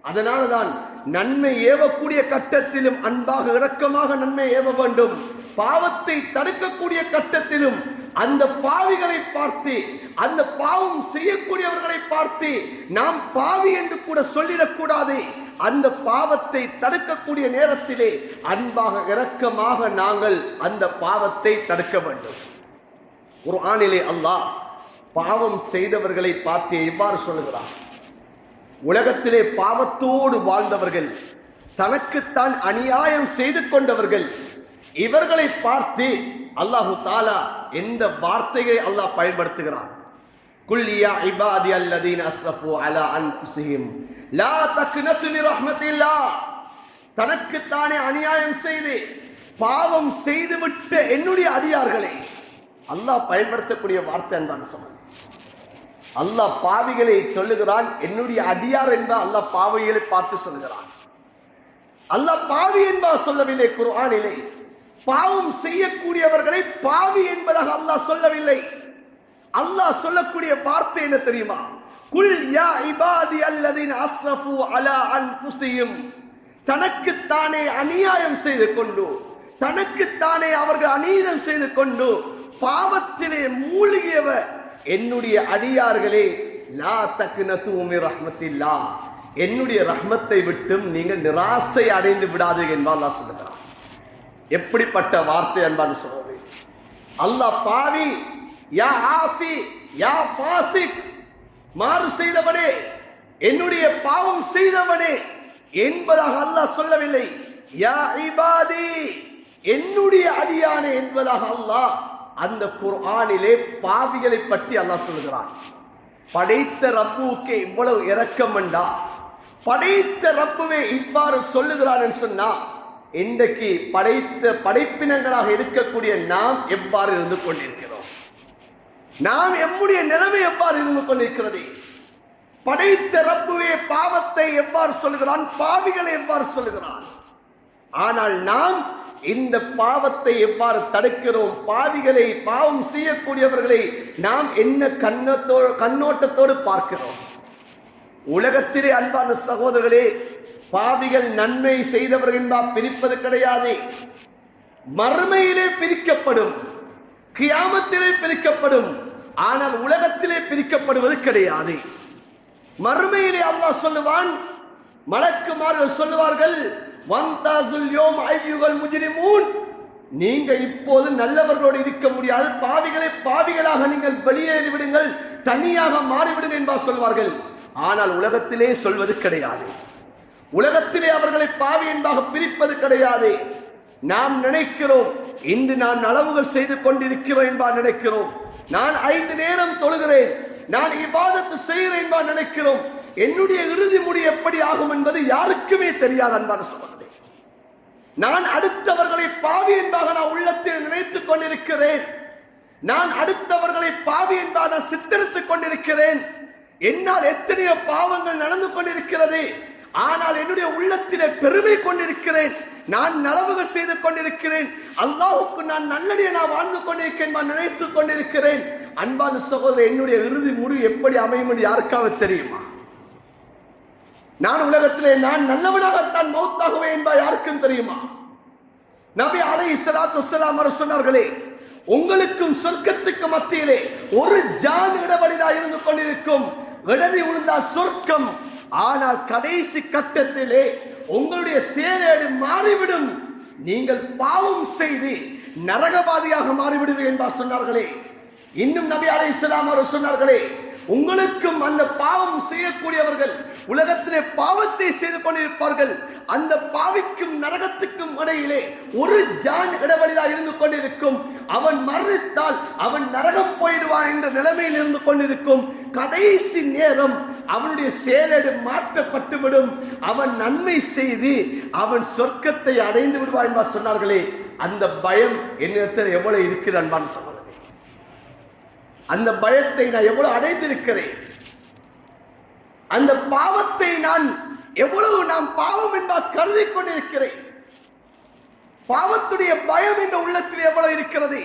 அதனால்தான் நன்மை ஏவக்கூடிய கட்டத்திலும் அன்பாக இரக்கமாக நன்மை ஏவ வேண்டும். பாவத்தை தடுக்கக்கூடிய கட்டத்திலும் அந்த பாவிகளை பார்த்து, அந்த பாவம் செய்யக்கூடியவர்களை பார்த்து நாம் பாவி என்று கூட சொல்லிடக்கூடாது. அந்த பாவத்தை தடுக்கக்கூடிய நேரத்திலே அன்பாக இரக்கமாக நாங்கள் அந்த பாவத்தை தடுக்க வேண்டும். குர்ஆனிலே அல்லாஹ் பாவம் செய்தவர்களை பார்த்து எவ்வாறு சொல்லுகிறார்? உலகத்திலே பாவத்தோடு வாழ்ந்தவர்கள், தனக்குத்தான் அநியாயம் செய்து கொண்டவர்கள், இவர்களை பார்த்து அல்லாஹு தாலா எந்த வார்த்தையை அல்லாஹ் பயன்படுத்துகிறார்? குல் யா இபாதி அல்லதீன அஸ்ரஃபு அலா அன்ஃபுஸிஹிம் லா தக்னது மின் ரஹ்மத்தில்லாஹ். தனக்குத்தானே அநியாயம் செய்து பாவம் செய்துவிட்ட என்னுடைய அடியார்களே, அல்லாஹ் பயன்படுத்தக்கூடிய வார்த்தை அன்பான சகோதரர்களே. அல்லாஹ் பாவிகளை சொல்லுகிறான், என்னுடைய அடியார் என்பார். அல்லாஹ் பாவிகளை பார்த்து சொல்லுகிறான். அல்லாஹ் பாவி என்பார் சொல்லவில்லை. குர்ஆனிலே பாவம் செய்யக்கூடியவர்களை பாவி என்பதாக அல்லாஹ் சொல்லவில்லை. அல்லாஹ் சொல்லக்கூடிய வார்த்தை என்ன தெரியுமா? குல் யா இபாதி அல்லதீன அஸ்ரஃபு அலா அன்ஃபுஸிஹிம். தனக்குத்தானே அநியாயம் செய்து கொண்டு, தனக்குத்தானே அவர்கள் அநீதம் செய்து கொண்டு பாவத்திலே மூழ்கியவர் என்னுடைய அடியார்களே, லா தக்னது மின் ரஹ்மத்தில்லாஹ், என்னுடைய ரஹ்மத்தை விட்டும் நீங்கள் நிராசை அடைந்து விடாதீர்கள் என்று அல்லாஹ் சொல்கிறார். எப்படிப்பட்ட வார்த்தை அன்பான சகோதரர்களே! அல்லாஹ் பாவி, யா ஆசி, யா ஃபாசிக், மாறு செய்தவனே, என்னுடைய பாவம் செய்தவனே என்பதாக அல்லாஹ் சொல்லவில்லை. யா இபாதி, என்னுடைய அடியானே என்பதாக அல்லாஹ் அந்த குர்ஆனிலே பாவிகளை பற்றி அல்லாஹ் சொல்கிறான். படைத்த ரப்புவுக்கு இவ்வளவு இரக்கம் வேண்டா, படைத்த ரப்புவே இவ்வாறு சொல்லுகிறான் என்று சொன்னா, இன்றைக்கு படைத்த படைப்பினங்களாக இருக்கக்கூடிய நாம் எவ்வாறு இருந்து கொண்டிருக்கிறோம்? நாம் எம்முடைய நிலைமை எவ்வாறு இருந்து கொண்டிருக்கிறது? படைத்த ரப்புவே பாவத்தை எவ்வாறு சொல்லுகிறான், பாவிகளை எவ்வாறு சொல்லுகிறான்? ஆனால் நாம் இந்த பாவத்தை எவ்வாறு தடுக்கிறோம்? பாவிகளை, பாவம் செய்யக்கூடியவர்களை நாம் என்ன கண்ணோட்டத்தோடு பார்க்கிறோம்? உலகத்திலே அன்பான சகோதரர்களே, பாவிகள் நன்மை செய்தவர்கள் என்பால் பிரிப்பது கிடையாது. மறுமையிலே பிரிக்கப்படும், கியாமத்திலே பிரிக்கப்படும். ஆனால் உலகத்திலே பிரிக்கப்படுவது கிடையாது. மறுமையிலே அல்லாஹ் சொல்லுவான், மலக்குமார்கள் சொல்லுவார்கள், வந்தாசுல் யோம் ஐயுகள் முஜ்ரிமூன், நீங்க இப்போது நல்லவர்களோடு இருக்க முடியாது, பாவிகளை பாவிகளாக நீங்கள் வெளியேறி விடுங்கள், தனியாக மாறிவிடுங்கள் என்பார் சொல்வார்கள். ஆனால் உலகத்திலே சொல்வது கிடையாது. உலகத்திலே அவர்களை பாவி என்பதாக பிரிப்பது கிடையாது. நாம் நினைக்கிறோம், இன்று நான் நலவுகள் செய்து கொண்டிருக்கிறோம் என்பார் நினைக்கிறோம். நான் 5 நேரம் தொழுகிறேன், நான் இபாதத்து செய்கிறேன் என்பார் நினைக்கிறோம். என்னுடைய இறுதி முடி எப்படி ஆகும் என்பது யாருக்குமே தெரியாது அன்பான சகோதரர்களே. நான் அடுத்தவர்களை பாவி என்பதாக நான் உள்ளத்தில் நினைத்துக் கொண்டிருக்கிறேன். நான் அடுத்தவர்களை பாவி என்பதாக நான் சித்தரித்துக் கொண்டிருக்கிறேன். என்னால் எத்தனையோ பாவங்கள் நடந்து கொண்டிருக்கிறது. ஆனால் என்னுடைய உள்ளத்திலே பெருமை கொண்டிருக்கிறேன். நான் நலவுகள் செய்து கொண்டிருக்கிறேன். அல்லாஹ்வுக்கு நான் நல்லடியே நான் வாழ்ந்து கொண்டிருக்கிறேன், நான் நினைத்துக் கொண்டிருக்கிறேன். அன்பான சகோதரர், என்னுடைய இறுதி முடிவு எப்படி அமையும் என்று யாருக்காவது தெரியுமா? நான் உலகத்திலே நான் நல்லவனாகத்தான் மௌத்தாகுவேன் என்பார் யாருக்கும் தெரியுமா? நபி அலைஹிஸ்ஸலாத்து வஸ்ஸலாம் அவர்கள் சொன்னார்களே, உங்களுக்கும் சொர்க்கத்துக்கு மத்தியிலே ஒரு ஜான் இடைவெளிதான் இருந்து கொண்டிருக்கும், இடறி விழுந்தால் சொர்க்கம். ஆனால் கடைசி கட்டத்திலே உங்களுடைய சேரேடு மாறிவிடும், நீங்கள் பாவம் செய்து நரகவாதியாக மாறிவிடுவீர்கள் என்பார் சொன்னார்களே. இன்னும் நபி அலைஹிஸ்ஸலாம் அவர்கள் சொன்னார்களே, உங்களுக்கும் அந்த பாவம் செய்யக்கூடியவர்கள் உலகத்திலே பாவத்தை செய்து கொண்டிருப்பார்கள், அந்த பாவிக்கும் நரகத்துக்கும் இடையிலே ஒரு ஜான் இடைவெளியாக இருந்து கொண்டிருக்கும், அவன் மரணித்தால் அவன் நரகம் போயிடுவான் என்ற நிலைமையில் இருந்து கொண்டிருக்கும். கடைசி நேரம் அவனுடைய செயலடு மாற்றப்பட்டுவிடும், அவன் நன்மை செய்து அவன் சொர்க்கத்தை அடைந்து விடுவான் என்பார் சொன்னார்களே. அந்த பயம் என்னிடத்தில் எவ்வளவு இருக்கிற அன்பான சகோதரர்களே, அந்த பயத்தை நான் எவ்வளவு அடைந்திருக்கிறேன், அந்த பாவத்தை நான் எவ்வளவு பாவம் என்பார் கருதி கொண்டிருக்கிறேன். பாவத்துடைய பயம் என்ற உள்ளத்தில் எவ்வளவு இருக்கிறது.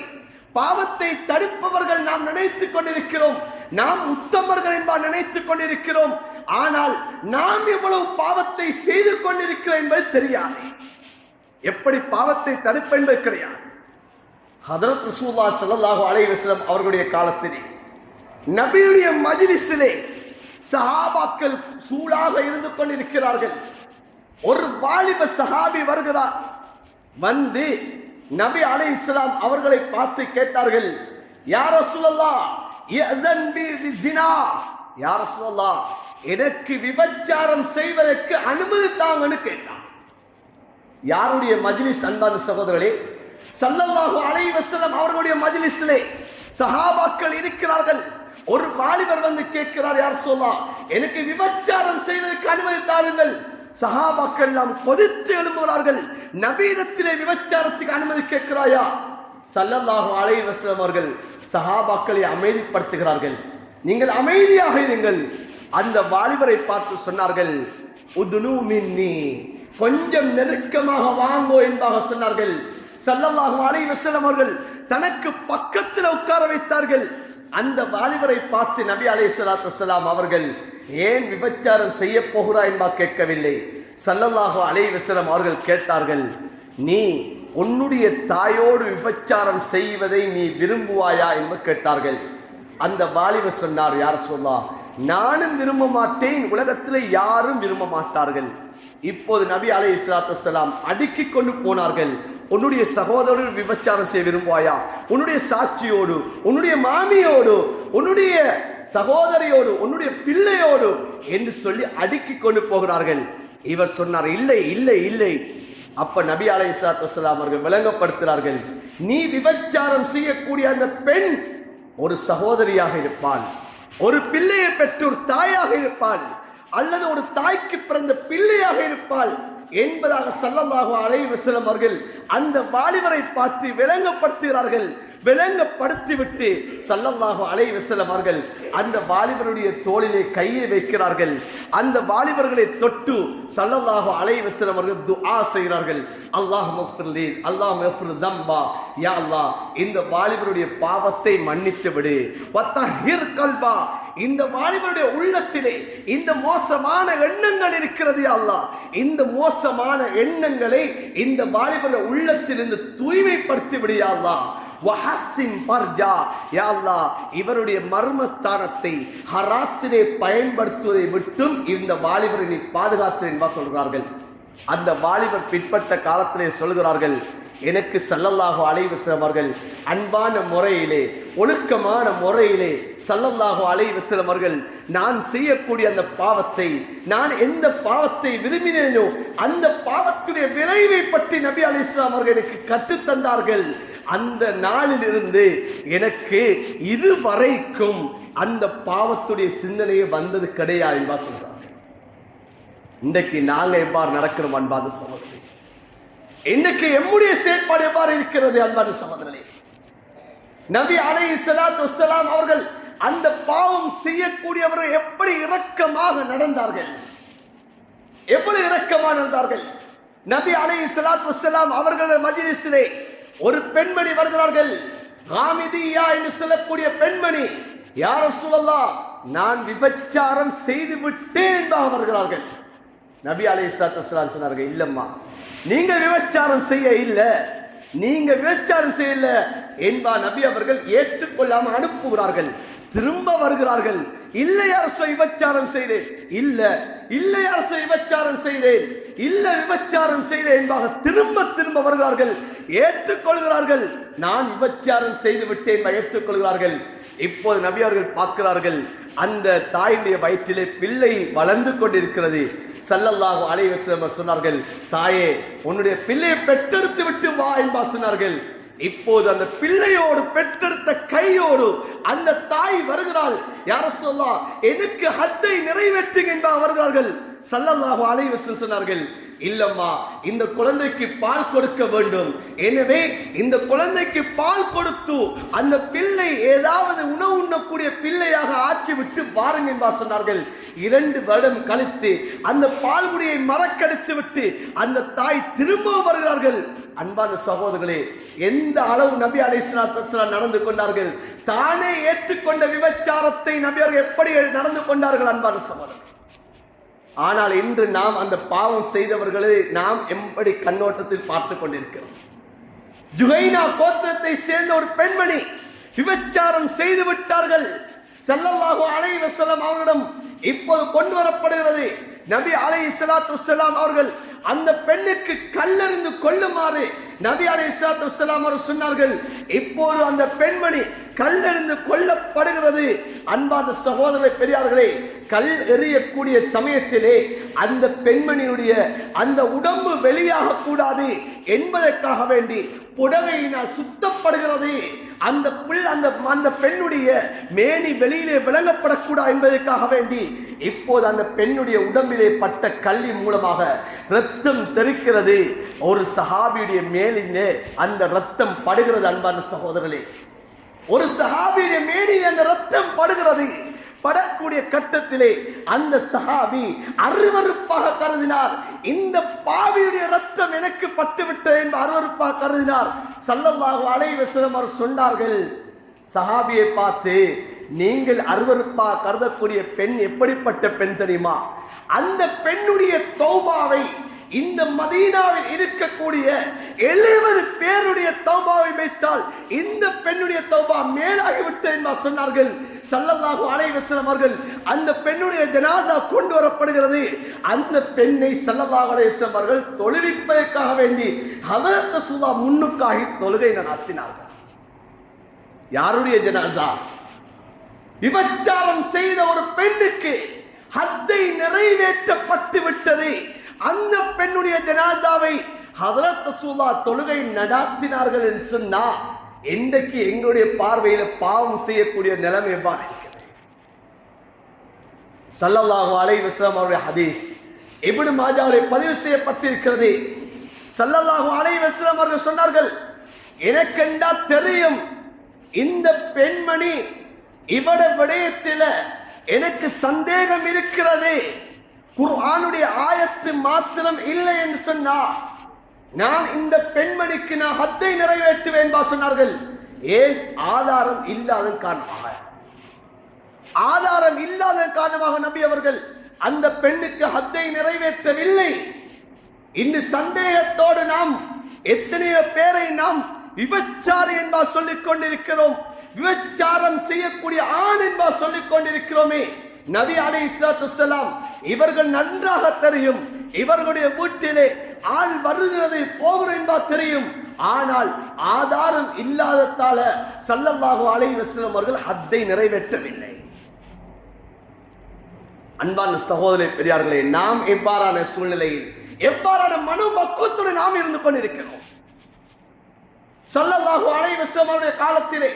பாவத்தை தடுப்பவர்கள் நாம் நினைத்துக் கொண்டிருக்கிறோம், நாம் உத்தமர்கள் என்பார் நினைத்துக் கொண்டிருக்கிறோம். ஆனால் நாம் எவ்வளவு பாவத்தை செய்து கொண்டிருக்கிறோம் என்பது தெரியாது. எப்படி பாவத்தை தடுப்பு என்பது கிடையாது. ஹதரத் ரசூலுல்லாஹி ஸல்லல்லாஹு அலைஹி வஸல்லம் அவர்களுடைய காலத்திலே நபியுடைய மஜ்லிஸிலே சஹாபாக்கள் சூழாக இருந்து கொண்டிருக்கிறார்கள். ஒரு வாலிப சஹாபி வருகிறார். வந்து நபி அலைஹிஸ்ஸலாம் அவர்களை பார்த்து கேட்டார்கள், யா ரசூலல்லாஹ் யஅஸன் பிஸினா, யா ரசூலல்லாஹ் எனக்கு விபச்சாரம் செய்வதற்கு அனுமதி தாங்கன்னு கேட்டார். யாருடைய மஜ்லிஸ் அன்பான சகோதரர்களே? ஸல்லல்லாஹு அலைஹி வஸல்லம் அவர்களுடைய மஜ்லிஸிலே சஹாபாக்கள் இருக்கிறார்கள். ஒரு வாலிபர் வந்து கேட்கிறார், யா ரசூலல்லாஹ் எனக்கு விபச்சாரம் செய்வதற்கு அனுமதி தாருங்கள். சஹாபாக்கள் எல்லாம் கொதித்து எழும்புகிறார்கள். நபியிடத்திலே விபச்சாரத்துக்கு அனுமதி கேட்கிறாயா? ஸல்லல்லாஹு அலைஹி வஸல்லம் அவர்கள் சஹாபாக்களை அமைதிப்படுத்துகிறார்கள். நீங்கள் அமைதியாக இருங்கள். அந்த வாலிபரை பார்த்து சொன்னார்கள், உதுனு மின்னி, கொஞ்சம் நெருக்கமாக வாங்கோ என்பதாக சொன்னார்கள். ஸல்லல்லாஹு அலைஹி வஸல்லம் அவர்கள் தனக்கு பக்கத்தில் உட்கார வைத்தார்கள். அந்த வாலிபரை பார்த்து நபி அலைஹிஸ்ஸலாத்து வஸ்ஸலாம் அவர்கள் ஏன் விபச்சாரம் செய்ய போகிறாய் என்பா கேட்கவில்லை. ஸல்லல்லாஹு அலைஹி வஸல்லம் அவர்கள் கேட்டார்கள், நீ உன்னுடைய தாயோடு விபச்சாரம் செய்வதை நீ விரும்புவாயா என்று கேட்டார்கள். அந்த வாலிபர் சொன்னார், யா ரசூலல்லாஹ் நானும் விரும்ப மாட்டேன், உலகத்தில் யாரும் விரும்ப மாட்டார்கள். இப்போது நபி அலைஹிஸ்ஸலாத்து வஸ்ஸலாம் அடுக்கிக் கொண்டு போனார்கள். உன்னுடைய சகோதரர் விபச்சாரம் செய்ய விரும்புவாயா? உன்னுடைய சாட்சியோடு, உன்னுடைய மாமியோடு, உன்னுடைய சகோதரியோடு, உன்னுடைய பிள்ளையோடு என்று சொல்லி அடுக்கிக் கொண்டு போகிறார்கள். இவர் சொன்னார், இல்லை இல்லை இல்லை. அப்ப நபி அலைஹிஸ்ஸலாத்து வஸ்ஸலாம் அவர்கள் விளங்கப்படுத்துகிறார்கள், நீ விபச்சாரம் செய்யக்கூடிய அந்த பெண் ஒரு சகோதரியாக இருப்பாள், ஒரு பிள்ளையை பெற்ற ஒரு தாயாக இருப்பாள், அல்லது ஒரு தாய்க்கு பிறந்த பிள்ளையாக இருப்பாள் என்பதாக ஸல்லல்லாஹு அலைஹி வஸல்லம் அவர்கள் அந்த வாலிபரை பார்த்து விளங்கப்படுத்துகிறார்கள். விளங்கப்படுத்திவிட்டு ஸல்லல்லாஹு அலைஹி வஸல்லம் அவர்கள் அந்த வாலிபருடைய தோளிலே கையை வைக்கிறார்கள். அந்த வாலிபர்களை தொட்டு ஸல்லல்லாஹு அலைஹி வஸல்லம் அவர்கள் துஆ செய்கிறார்கள், அல்லாஹும்ம ஃபிர்லி, அல்லாஹும்ம ஃபிர் தம்பா, யா அல்லாஹ் இந்த வாலிபருடைய பாவத்தை மன்னித்து விடு. வத்தஹிர் கல்பா, இந்த வாலிபருடைய உள்ளத்திலே இந்த மோசமான எண்ணங்கள் இருக்கிறது யா அல்லாஹ், இந்த மோசமான எண்ணங்களை இந்த வாலிபருடைய உள்ளத்திலிருந்து தூய்மைப்படுத்தி விடு யா அல்லாஹ். வஹஸ்ஸின் ஃபர்ஜா, யா அல்லாஹ் இவருடைய மர்மஸ்தானத்தை ஹராத்திலே பயன்படுத்துவதை விட்டும் இந்த வாலிபரை நீ பாதுகாத்து என்பா சொல்கிறார்கள். அந்த வாலிபர் பிற்பட்ட காலத்திலே சொல்கிறார்கள், எனக்கு ஸல்லல்லாஹு அலைஹி வஸல்லம் அவர்கள் அன்பான முறையிலே, ஒழுக்கமான முறையிலே ஸல்லல்லாஹு அலைஹி வஸல்லம் அவர்கள் நான் செய்யக்கூடிய அந்த பாவத்தை, நான் எந்த பாவத்தை விரும்பினேனோ அந்த பாவத்துடைய விளைவை பற்றி நபி அலைஹிஸ்ஸலாம் அவர்கள் எனக்கு கற்றுத்தந்தார்கள். அந்த நாளில் இருந்து எனக்கு இதுவரைக்கும் அந்த பாவத்துடைய சிந்தனையே வந்தது கிடையாது என்பா சொல்றாங்க. இன்றைக்கு நாங்க எவ்வாறு நடக்கிறோம் அன்பான சகோதரர்களே? இன்னைக்கு எம்முடைய செயற்பாடு எவ்வாறு இருக்கிறது அன்பான சகோதரர்களே? நபி அலைஹிஸ்ஸலாத்து வஸ்ஸலாம் அவர்கள் அந்த பாவம் செய்யக்கூடியவர்கள் எப்படி இரக்கமாக நடந்தார்கள், எவ்வளவு இரக்கமாக நடந்தார்கள். நபி அலைஹிஸ்ஸலாத்து வஸ்ஸலாம் அவர்களுடைய மஜ்லிஸிலே ஒரு பெண்மணி வருகிறார்கள், ஹாமிதியா என்று சொல்லக்கூடிய பெண்மணி, யா ரசூலல்லாஹ் நான் விபச்சாரம் செய்து விட்டேன் என்பதாக வருகிறார்கள். நபி அலைஹிஸ்ஸலாத்து வஸ்ஸலாம் சொன்னார்கள், இல்லம்மா நீங்க விபச்சாரம் செய்ய இல்ல, நீங்க விபச்சாரம் செய்யல என்பா நபி அவர்கள் ஏற்றுக்கொள்ளாம அனுப்புகிறார்கள். திரும்ப வருகிறார்கள், இல்லை அரசு விபச்சாரம் செய்தேன், இல்ல இல்லை அரசு விபச்சாரம் செய்தேன். இல்ல விபச்சாரம் செய்தேன் என்பதாக திரும்ப திரும்ப வருகிறார்கள், ஏற்றுக்கொள்கிறார்கள். நான் விபச்சாரம் செய்து விட்டேன் ஏற்றுக்கொள்கிறார்கள். இப்போது நபி அவர்கள் பார்க்கிறார்கள், அந்த தாயுடைய வயிற்றிலே பிள்ளை வளர்ந்து கொண்டிருக்கிறது. ஸல்லல்லாஹு அலைஹி வஸல்லம் சொன்னார்கள், தாயே உன்னுடைய பிள்ளையை பெற்றெடுத்து விட்டு வா என்பா சொன்னார்கள். இப்போது அந்த பிள்ளையோடு பெற்றெடுத்த கையோடு அந்த தாய் வருகிறாள். யா ரசூலல்லாஹ், எனக்கு ஹத்தை நிறைவேற்றுங்க என்பா வருகிறார்கள். ஸல்லல்லாஹு அலைஹி வஸல்லம் சொன்னார்கள், இல்லம்மா, இந்த குழந்தைக்கு பால் கொடுக்க வேண்டும். எனவே இந்த குழந்தைக்கு பால் கொடுத்து அந்த பிள்ளை ஏதாவது உணவு உண்ணக்கூடிய பிள்ளையாக ஆக்கிவிட்டு பாருங்க என்பார் சொன்னார்கள். 2 வருடம் கழித்து அந்த பால்குடியை மறக்கடித்து விட்டு அந்த தாய் திரும்ப வருகிறார்கள். அன்பான சகோதரர்களே, எந்த அளவு நபி அலைஹிஸ்ஸலாத்து வஸலாம் நடந்து கொண்டார்கள். தானே ஏற்றுக்கொண்ட விபச்சாரத்தை நபி அவர்கள் எப்படி நடந்து கொண்டார்கள் அன்பான சகோதரர்களே. ஆனால் இன்று நாம் அந்த பாவம் செய்தவர்களை நாம் எப்படி கண்ணோட்டத்தில் பார்த்து கொண்டிருக்கிறோம். ஜுஹைனா கோத்திரத்தை சேர்ந்த ஒரு பெண்மணி விபச்சாரம் செய்து விட்டார்கள். ஸல்லல்லாஹு அலைஹி வஸல்லம் அவர்களிடம் இப்போது கொண்டு வரப்படுகிறது. நபி அலைஹிஸ்ஸலாத்து வஸலாம் அவர்கள் அந்த பெண்ணுக்கு கல்லெறிந்து கொல்லுமாறு நபி அலைஹிஸ்ஸலாத்து வஸலாம் அவர்கள் சொன்னார்கள். இப்போது அந்த பெண்மணி கல்லெறிந்து கொல்லப்படுகிறது. அன்பான சகோதர பெரியார்களே, கல் எறியக்கூடிய சமயத்திலே அந்த பெண்மணியுடைய அந்த உடம்பு வெளியாக கூடாது என்பதற்காக வேண்டி புடவையினால் சுத்தப்படுகிறது. அந்த பெண்ணுடைய மேனி வெளியிலே விளங்கப்படக்கூடாது என்பதற்காக வேண்டி இப்போது அந்த பெண்ணுடைய உடம்பிலே பட்ட கல்லி மூலமாக ரத்தம் தெறிக்கிறது. ஒரு சஹாபியுடைய மேலிலே அந்த ரத்தம் படுகிறது. அன்பான சகோதரர்களே, ஒரு சஹாபியுடைய மேனிலே அந்த ரத்தம் படுகிறது. படக்கூடிய கட்டத்திலே அந்த சஹாபி அருவருப்பாக கருதினார். இந்த பாவியுடைய ரத்தம் எனக்கு பட்டுவிட்டது என்று அருவருப்பாக கருதினார். ஸல்லல்லாஹு அலைஹி வஸல்லம் அவர் சொன்னார்கள், சஹாபியை பார்த்து, நீங்கள் அருவருப்பாக கருதக்கூடிய பெண் எப்படிப்பட்ட பெண் தெரியுமா? அந்த பெண்ணுடைய தௌபாவை இந்த மதீனாவில் இருக்கக்கூடிய 70 பேருடைய தௌபாவை வைத்தால் இந்த பெண்ணுடைய தௌபா மேலாகிவிட்டது என்று சொன்னார்கள். ஸல்லல்லாஹு அலைஹி வஸல்லம் அவர்கள் அந்த பெண்ணுடைய ஜனாஸா கொண்டு வரப்படுகிறது. அந்த பெண்ணை ஸல்லல்லாஹு அலைஹி வஸல்லம் அவர்கள் தொழுவிப்பதற்காக வேண்டி ஹதரத் ரசூலுல்லாஹ் முன்னுக்காகி தொழுகை நடத்தினார்கள். யாருடைய ஜனாஸா? விபச்சாரம் செய்த ஒரு பெண்ணுக்கு ஹத்தை நிறைவேற்றப்பட்டு விட்டது. அந்த பெண்ணுடைய ஜனாசாவை ஹதரத் ரசூலுல்லாஹ் தொழுகை நடாத்தினார்கள் என்று சொன்னா இன்றைக்கு எங்களுடைய பார்வையில பாவம் செய்யக்கூடிய நிலைமை எவ்வாறு இருக்கிறது? ஸல்லல்லாஹு அலைஹி வஸல்லம் அவருடைய ஹதீஸ் இப்னு மாஜாவிலே பதிவு செய்யப்பட்டிருக்கிறது. ஸல்லல்லாஹு அலைஹி வஸல்லம் அவர்கள் சொன்னார்கள், எனக்கெண்டா தெரியும் இந்த பெண்மணி இவட விடயத்தில் எனக்கு சந்தேகம் இருக்கிறது, குர்ஆனுடைய ஆயத்து மாத்திரம் இல்லை என்று சொன்னா நான் இந்த பெண்மணிக்கு நான் ஹத்தை நிறைவேற்றுவேன் சொன்னார்கள். ஏன்? ஆதாரம் இல்லாத காரணமாக. ஆதாரம் இல்லாத காரணமாக நபி அவர்கள் அந்த பெண்ணுக்கு ஹத்தை நிறைவேற்றவில்லை. இந்த சந்தேகத்தோடு நாம் எத்தனையோ பேரை நாம் விபச்சாரி என்பா சொல்லிக் கொண்டிருக்கிறோம். விபச்சாரம் செய்யக்கூடிய ஆண் என்பா சொல்லிக் கொண்டிருக்கிறோமே. நபி அலைஹிஸ்ஸலாத்து வஸலாம் இவர்கள் நன்றாக தெரியும், இவர்களுடைய வீட்டிலே ஆள் வருகிறது போகிறது என்பா தெரியும். ஆனால் ஆதாரம் இல்லாததால ஸல்லல்லாஹு அலைஹி வஸல்லம் அவர்கள் ஹத்தை நிறைவேற்றவில்லை. அன்பான சகோதர பெரியார்களே, நாம் எவ்வாறான சூழ்நிலையில் எவ்வாறான மனோபக்குவத்துடன் நாம் இருந்து கொண்டிருக்கிறோம்? ஸல்லல்லாஹு அலைஹி வஸல்லம் அவருடைய காலத்திலே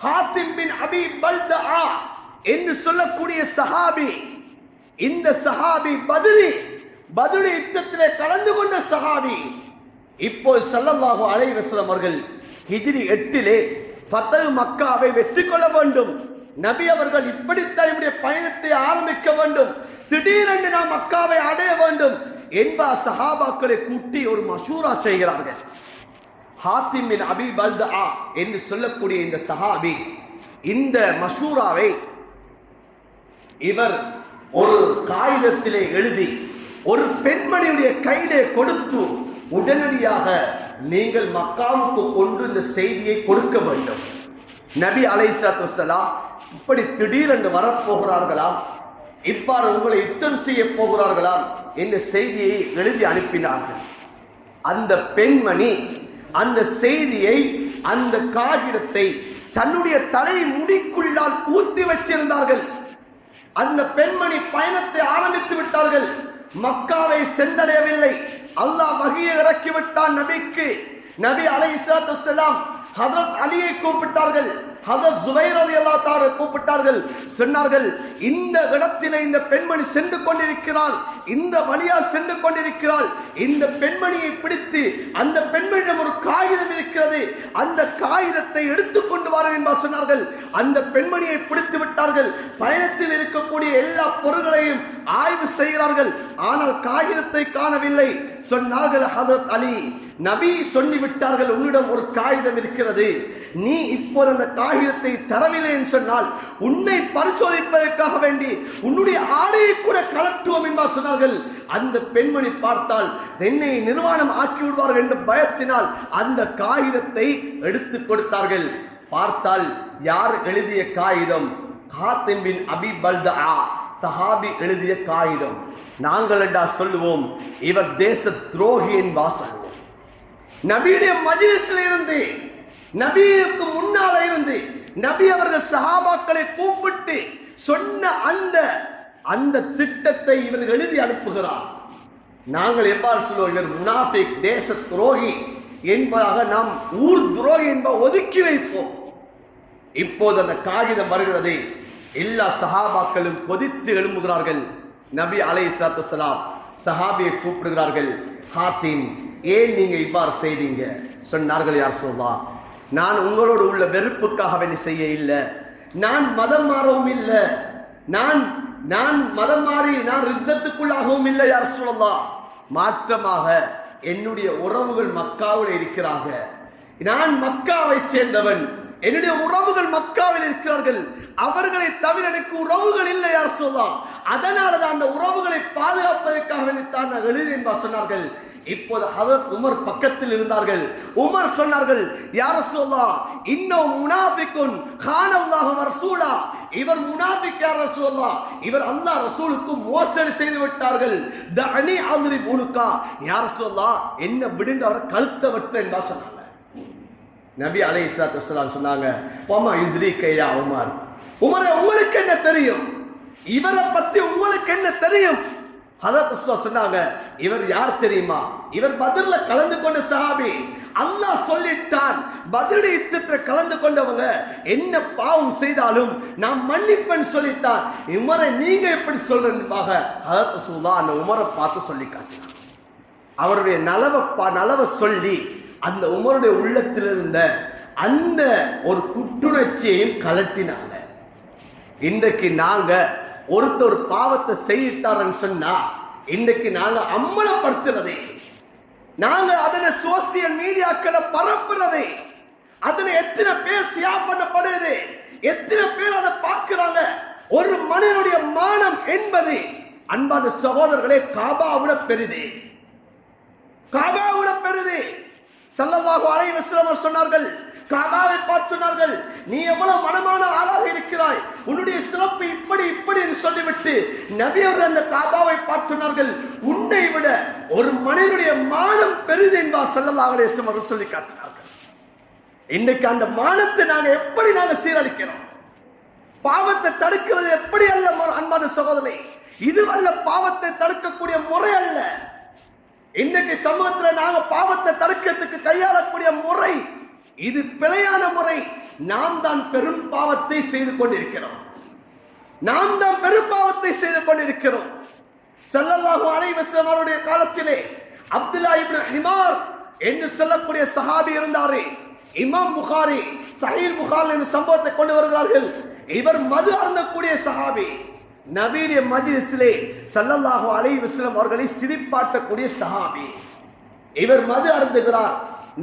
ஹாத்திம் பின் அபி பல்தஆ என்று சொல்லக்கூடிய சஹாபி, இந்த சஹாபி பத்ர் யுத்தத்திலே கலந்து கொண்ட சஹாபி. இப்போ ஸல்லல்லாஹு அலைஹி வஸல்லம் அவர்கள் ஹிஜ்ரி 8 ஃபத்ஹ் மக்காவை வெற்றி கொள்ள வேண்டும். நபி அவர்கள் இப்படித்தான் நம்முடைய பயணத்தை ஆரம்பிக்க வேண்டும், திடீரென்று நாம் மக்காவை அடைய வேண்டும் என்ப சஹாபாக்களை கூட்டி ஒரு மஷூரா செய்கிறார்கள். ஹாத்திம் பின் அபி பல்தஆ என்று சொல்லக்கூடிய இந்த சஹாபி இந்த மஷூராவை இவர் ஒரு காகிதத்திலே எழுதி ஒரு பெண்மணியுடைய கையிலே கொடுத்து உடனடியாக நீங்கள் மக்காவுக்கு கொண்டு இந்த செய்தியை கொடுக்க வேண்டும். நபி அலைஹிஸ்ஸலாத்து வஸலாம் இப்படி திடீரென்று வரப்போகிறார்களாம். இவ்வாறு உங்களை யுத்தம் செய்ய போகிறார்களாம் என்ற செய்தியை எழுதி அனுப்பினார்கள். அந்த பெண்மணி அந்த செய்தியை, அந்த காகிதத்தை தன்னுடைய தலை முடிக்குள்ளால் ஊத்தி வச்சிருந்தார்கள். அந்த பெண்மணி பயணத்தை ஆரம்பித்து விட்டார்கள். மக்காவை சென்றடையவில்லை. அல்லாஹ் வஹியை இறக்கிவிட்டான் நபிக்கு. நபி அலைஹிஸ்ஸலாத்து வஸ்ஸலாம் ஹஜ்ரத் அலியை கூப்பிட்டார்கள், ஹஜ்ரத் ஜுபைர் ரலியல்லாஹு தஆலா கூப்பிட்டார்கள். சொன்னார்கள், இந்த இடத்திலே இந்த பெண்மணி சென்று கொண்டிருக்கிறாள், இந்த வழியால் சென்று கொண்டிருக்கிறாள். இந்த பெண்மணியை பிடித்து, அந்த பெண்மணியிடம் ஒரு காகிதம் இருக்கிறது, அந்த காகிதத்தை எடுத்துக்கொண்டு வாருங்கள் என்பார் சொன்னார்கள். அந்த பெண்மணியை பிடித்து விட்டார்கள். பயணத்தில் இருக்கக்கூடிய எல்லா பொருள்களையும் ஆய்வு செய்கிறார்கள். ஆனால் காகிதத்தை காணவில்லை. சொன்னார்கள், ஹஜ்ரத் அலி, நபி சொல்லிவிட்டார்கள், உன்னிடம் ஒரு காகிதம் இருக்கிறது, நீ இப்போது அந்த காகிதத்தை தரவில்லை என்று சொன்னால் உன்னை பரிசோதிப்பதற்காக வேண்டி உன்னுடைய ஆடையை கூட கலட்டுவோம் என்பார் சொன்னார்கள். அந்த பெண்மணி பார்த்தால் என்னை நிர்வாணம் ஆக்கி விடுவார்கள் என்ற பயத்தினால் அந்த காகிதத்தை எடுத்து கொடுத்தார்கள். பார்த்தால் யார் எழுதிய காகிதம்? காத்திம் பின் அபி பல்தா சஹாபி எழுதிய காகிதம். நாங்கள் என்றா சொல்லுவோம், இவர் தேச துரோகி என்பார் சொல்லுவோம். நபியுடைய மஜ்லிஸில் இருந்து, நபிக்கு முன்னால இருந்து நபி அவர்கள் சஹாபாக்களை கூப்பிட்டு சொன்ன அந்த திட்டத்தை இவர் எழுதி அனுப்புகிறார். நாங்கள் எவ்வாறு சொல்லுவோம்? இவர் முனாஃபிக், தேச துரோகி என்பதாக நாம் ஊர் துரோகி என்பதை ஒதுக்கி வைப்போம். இப்போது அந்த காகிதம் வருகிறது. எல்லா சஹாபாக்களும் கொதித்து எழும்புகிறார்கள். நபி அலைஹிஸ்ஸலாத்து வஸ்ஸலாம் சஹாபியை கூப்பிடுகிறார்கள். ஹாத்திம், ஏன் நீங்க இவ்வாறு செய்தீங்க? சொன்னார்கள், யார் சொல்லலாம், நான் உங்களோடு உள்ள வெறுப்புக்காக வேண்டி செய்ய இல்லை, நான் மதம் மாறவும் இல்லை, நான் மதம் மாறி நான் யுத்தத்துக்குள்ளாகவும் இல்லை யார் சொல்லலாம். மாற்றமாக என்னுடைய உறவுகள் மக்காவில் இருக்கிறாங்க, நான் மக்காவை சேர்ந்தவன், என்னுடைய உறவுகள் மக்காவில் இருக்கிறார்கள், அவர்களை தவிர எனக்கு உறவுகள் இல்லை யார் சொல்லலாம். அதனாலதான் அந்த உறவுகளை பாதுகாப்பதற்காக வேண்டித்தான் நான் எழுதினேன் என்பார் சொன்னார்கள். இப்போது ஹஜ்ரத் உமர் பக்கத்தில் இருந்தார்கள். உமர் சொன்னார்கள், யா ரசூலல்லாஹ், இன்னஹு முனாஃபிகுன் கானல்லாஹு வ ரசூலா, இவர் முனாஃபிக் யா ரசூலல்லாஹ், இவர் அல்லாஹ் ரசூலுக்கு மோசடி செய்து விட்டார்கள். தஅனி அத்ரிப் உனுகா, யா ரசூலல்லாஹ், என்ன விடுங்க, அவரை கழுத்தை வெட்ட என்பார் சொன்னாங்க. நபி அலைஹிஸ்ஸலாத்து வஸ்ஸலாம் சொன்னாங்க, வமா யுத்ரிக யா உமர், உமரே உங்களுக்கு என்ன தெரியும், இவரை பத்தி உங்களுக்கு என்ன தெரியும்? ஹஜ்ரத் ரசூலுல்லாஹ் சொன்னாங்க, இவர் யார் தெரியுமா? இவர் பத்ர்ல கலந்து கொண்ட சஹாபி. அல்லாஹ் சொல்லிட்டான், பத்ர் யுத்தத்தில் கலந்து கொண்டவங்க என்ன பாவம் செய்தாலும் நான் மன்னிப்பேன் சொல்லிட்டான். உமரை நீங்க எப்படி சொல்றீங்க? ஹஜ்ரத் ரசூலுல்லாஹ் அந்த உமரை பார்த்து சொல்லி காட்டினார். அவருடைய நலவை சொல்லி அந்த உமருடைய உள்ளத்தில் இருந்த அந்த ஒரு குற்றுணர்ச்சியையும் கலட்டினாங்க. இன்றைக்கு நாங்க ஒருத்தர் பாவத்தை செய்யிட்டாருன்னு சொன்னா இன்றைக்கு நாங்க அம்மலப்படுத்துறதே, நாங்க அதனை சோசியல் மீடியாக்களை பரப்புறதே, அதனை எத்தனை பேர் ஷேர் பண்ணப்படுது, எத்தனை பேர் அதை பார்க்கிறாங்க. ஒரு மனிதனுடைய மானம் என்பது அன்பான சகோதரர்களே காபாவிட பெரிது, காபாவிட பெரிது. ஸல்லல்லாஹு அலைஹி வஸல்லம் சொன்னார்கள், காபாவை பார்த்து சொன்னார்கள், நீ எவ்வளவு மனமான ஆளாக இருக்கிறாய், உன்னுடைய சிறப்பு இப்படி இப்படி என்று சொல்லிவிட்டு நபி அவர்கள் அந்த காபாவை பார்த்து சொன்னார்கள், உன்னை விட ஒரு மனிதனுடைய மானம் பெரிது என்பார் ஸல்லல்லாஹு அலைஹி வஸல்லம் சொல்லி காட்டினார்கள். இன்னைக்கு அந்த மானத்தை நாங்க சீரழிக்கிறோம். பாவத்தை தடுக்கிறது எப்படி அல்ல அன்பான சகோதரே, இதுவல்ல பாவத்தை தடுக்கக்கூடிய முறை அல்ல. இன்னைக்கு சமூகத்தில் நாங்க பாவத்தை தடுக்கிறதுக்கு கையாளக்கூடிய முறை இது பிழையான முறை. நாம் தான் பெரும் பாவத்தை செய்து கொண்டிருக்கிறோம். ஸல்லல்லாஹு அலைஹி வஸல்லம் அவருடைய காலத்திலே அப்துல்லாஹ் இப்னு ஹிமார் என்று சொல்லக்கூடிய சஹாபி இருந்தாரே. இமாம் புகாரி சஹீஹ் புகாரி என்ற சம்பவத்தை கொண்டு வருகிறார்கள். இவர் மது அருந்தக்கூடிய சஹாபி. நபியுடைய மஜ்லிஸிலே ஸல்லல்லாஹு அலைஹி வஸல்லம் அவர்களை சிரிப்பாட்டக்கூடிய சஹாபி. இவர் மது அருந்துகிறார்,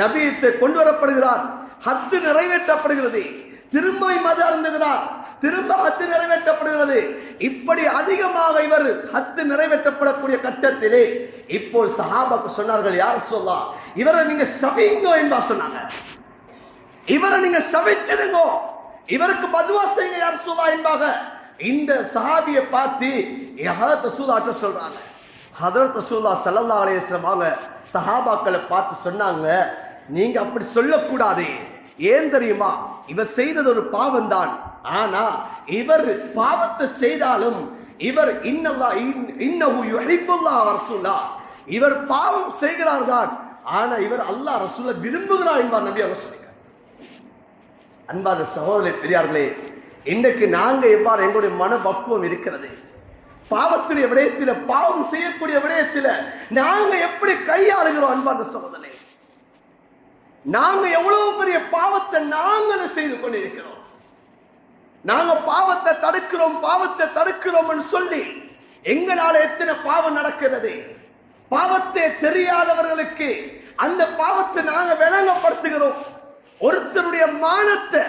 நபியிட்ட கொண்டு வரப்படுகிறார், ஹத்து நிறைவேற்றப்படுகிறது, திரும்ப மது அருந்துகிறார், திரும்ப ஹத்து நிறைவேற்றப்படுகிறது. இப்படி அதிகமாக இவர் ஹத்து நிறைவேற்றப்படக்கூடிய கட்டத்திலே இப்போ சஹாபாக்கு சொன்னார்கள், யார் சொல்லலாம், இவரை நீங்க சபிங்கோ என்பா சொன்னாங்க, இவரை நீங்க சபிச்சிடுங்கோ, இவருக்கு பதுவா செய்யுங்க யார் சொல்லா என்பாக இந்த சஹாபியை பார்த்து ஹதரத் ரசூலுல்லாஹ் சொல்றாங்க. ஹதரத் ரசூலுல்லாஹ் ஸல்லல்லாஹு அலைஹி வஸல்லம் அவங்க சஹாபாக்களை பார்த்து சொன்னாங்க, நீங்க அப்படி சொல்லக்கூடாது. ஏன் தெரியுமா? இவர் செய்தது ஒரு பாவம் தான். ஆனா இவர் பாவத்தை செய்தாலும் இவர் இன்னஹு யுஹிப்புல்லாஹ் வ ரசூலுல்லாஹ், இவர் பாவம் செய்கிறார் தான், ஆனா இவர் அல்லாஹ் ரசூலை விரும்புகிறார் என்பார் நபி அவர் சொல்லியிருக்கார். அன்பான சகோதரர்களே, பெரியார்களே, இன்றைக்கு நாங்க எவ்வாறு எங்களுடைய மனப்பக்குவம் இருக்கிறது? பாவத்துடைய விடயத்தில், பாவம் செய்யக்கூடிய விடயத்தில் நாங்க எப்படி கையாளுகிறோம்? அன்பான சகோதரர்களே, நாங்க எவ்வளவு பெரிய பாவத்தை நாங்கள் செய்து கொண்டிருக்கிறோம். நாங்க பாவத்தை தடுக்கிறோம் சொல்லி எங்களால எத்தனை பாவம் நடக்கிறது? பாவத்தை தெரியாதவர்களுக்கு அந்த பாவத்தை நாங்க விளங்கப்படுத்துகிறோம். ஒருத்தருடைய மானத்தை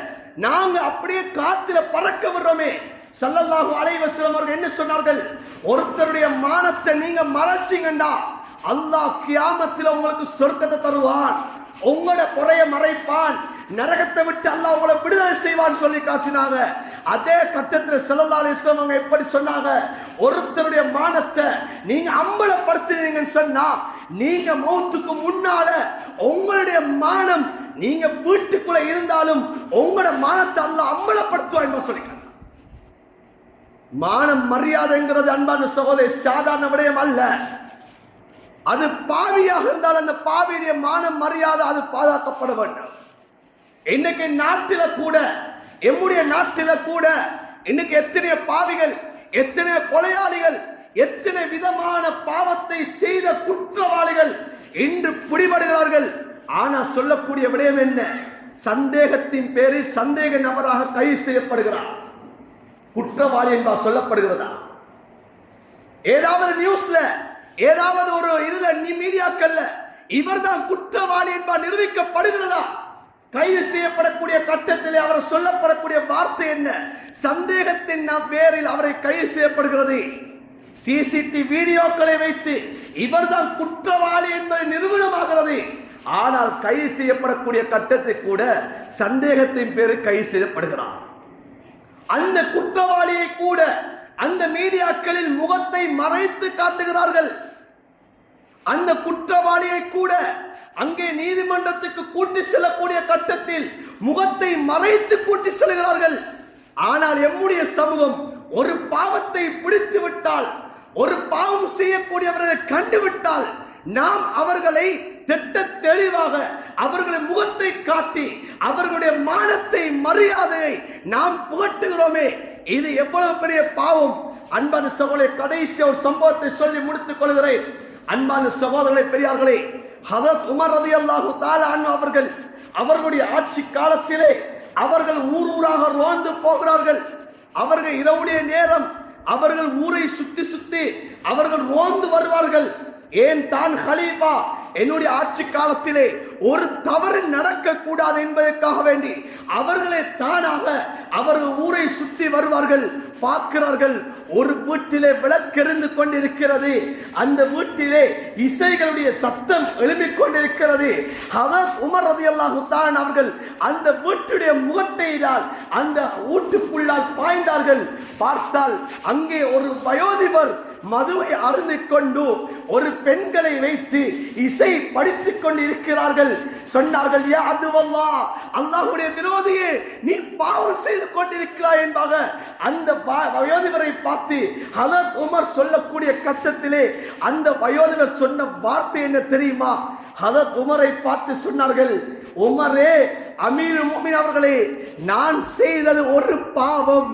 நாங்க அப்படியே காத்துல பறக்க விடுறோமே. ஸல்லல்லாஹு அலைஹி வஸல்லம் அவர்கள் என்ன சொன்னார்கள்? ஒருத்தருடைய மானத்தை நீங்க மறைச்சீங்கண்டா அல்லாஹ் கியாமத்தில் உங்களுக்கு சொர்க்கத்தை தருவான், உங்களோட குறைய மறைப்பான், நரகத்தை விட்டு அல்லாஹ் உங்களை விடுதலை செய்வான் சொல்லி காட்டினாங்க. அதே கட்டத்தில் ஸல்லல்லாஹு அலைஹி வஸல்லம் அவங்க எப்படி சொன்னாங்க? ஒருத்தருடைய மானத்தை நீங்க அம்பலப்படுத்தினீங்கன்னு சொன்னா நீங்க மௌத்துக்கு முன்னால உங்களுடைய மானம், நீங்க வீட்டுக்குள்ள இருந்தாலும் உங்களோட மானத்தை அல்லாஹ் அம்பலப்படுத்துவான் என்று சொல்லிட்டாங்க. மானம் மரியாதைங்கிறது அன்பான சகோதரி சாதாரண விடயம் அல்ல. அது பாவியாக இருந்தால் அந்த பாவியுடைய மானம் மரியாதை அது பாதுகாக்கப்பட வேண்டும். இன்னைக்கு நாட்டில கூட, எம்முடைய நாட்டில கூட இன்னைக்கு எத்தனை பாவிகள், எத்தனை கொலையாளிகள், எத்தனை விதமான பாவத்தை செய்த குற்றவாளிகள் இன்று பிடிபடுகிறார்கள். ஆனா சொல்லக்கூடிய விடயம் என்ன? சந்தேகத்தின் பேரில் சந்தேக நபராக கைது செய்யப்படுகிறார். குற்றவாளி என்பார் சொல்லப்படுகிறதா? ஏதாவது நியூஸ்ல, ஏதாவது ஒரு இதுல மீடியாக்கள்ல இவர்தான் குற்றவாளி என்பார் நிரூபிக்கப்படுகிறதா? கைது செய்யப்படக்கூடிய கட்டத்தில் அவர் சொல்லப்படக்கூடிய வார்த்தை என்ன? சந்தேகத்தின் பேரில் அவரை கைது செய்யப்படுகிறது. சிசிடிவி வீடியோக்களை வைத்து இவர்தான் குற்றவாளி என்பது நிரூபணமாகிறது. ஆனால் கைது செய்யப்படக்கூடிய கட்டத்தில் கூட சந்தேகத்தின் பேரில் கைது செய்யப்படுகிறார். அந்த குற்றவாளியை கூட அந்த மீடியாக்களில் முகத்தை மறைத்து காட்டுகிறார்கள். அந்த குற்றவாளியை கூட அங்கே நீதிமன்றத்துக்கு கூட்டி செல்லக்கூடிய கட்டத்தில் முகத்தை மறைத்து கூட்டி செல்கிறார்கள். ஆனால் எம்முடைய சமூகம் ஒரு பாவத்தை பிடித்து விட்டால், ஒரு பாவம் செய்யக்கூடியவர்களை கண்டுவிட்டால் நாம் அவர்களை திட்ட தெளிவாக அவர்களுடைய முகத்தை காட்டி அவர்களுடைய மானத்தை மரியாதையை நாம் புகட்டுகிறோமே. இது எவ்வளவு பெரிய பாவம்! அன்பான சகோதரே, கடைசி ஒரு சம்பவத்தை சொல்லி முடித்துக் கொள்கிறேன். அன்பான சகோதரர்களே, பெரியார்களே, ஹதரத் உமர் ரலியல்லாஹு தஆலா அன்ஹு அவர்கள் அவர்களுடைய ஆட்சி காலத்திலே அவர்கள் ஊராக ரோந்து போகிறார்கள். அவர்கள் இரவுடைய நேரம் அவர்கள் ஊரை சுத்தி அவர்கள் ரோந்து வருவார்கள். ஏன் தான் ஹலீஃபா, என்னுடைய ஆட்சி காலத்திலே ஒரு தவறு நடக்க கூடாது என்பதற்காக வேண்டி அவர்களே தானாக அவர்கள் ஊரை சுத்தி வருவார்கள். பார்க்கிறார்கள், ஒரு வீட்டிலே விளக்கெறிந்து கொண்டிருக்கிறது, அந்த வீட்டிலே இசைகளுடைய சத்தம் எழுப்பிக் கொண்டிருக்கிறது. ஹதரத் உமர் ரலியல்லாஹு தஆலா அவர்கள் அந்த வீட்டுடைய முகத்தையால் அந்த வீட்டுக்குள்ளால் பாய்ந்தார்கள். பார்த்தால் அங்கே ஒரு வயோதிபர் மதுவை அருந்திக் கொண்டு ஒரு பெண்களை வைத்து இசை படித்துக் கொண்டிருக்கிறார்கள். சொன்னார்கள், யா அதுவல்லாஹ், அல்லாஹ்வுடைய விரோதியே, நீ பாவம் செய்து கொண்டிருக்கிறாய் என்பாக அந்த வயோதிபரை பார்த்து ஹதரத் உமர் சொல்லக்கூடிய கட்டத்திலே அந்த வயோதிபர் சொன்ன வார்த்தை என்ன தெரியுமா? ஹதரத் உமரை பார்த்து சொன்னார்கள், உமரே, அமீருல் முஃமினீன் அவர்களே, நான் செய்தது ஒரு பாவம்,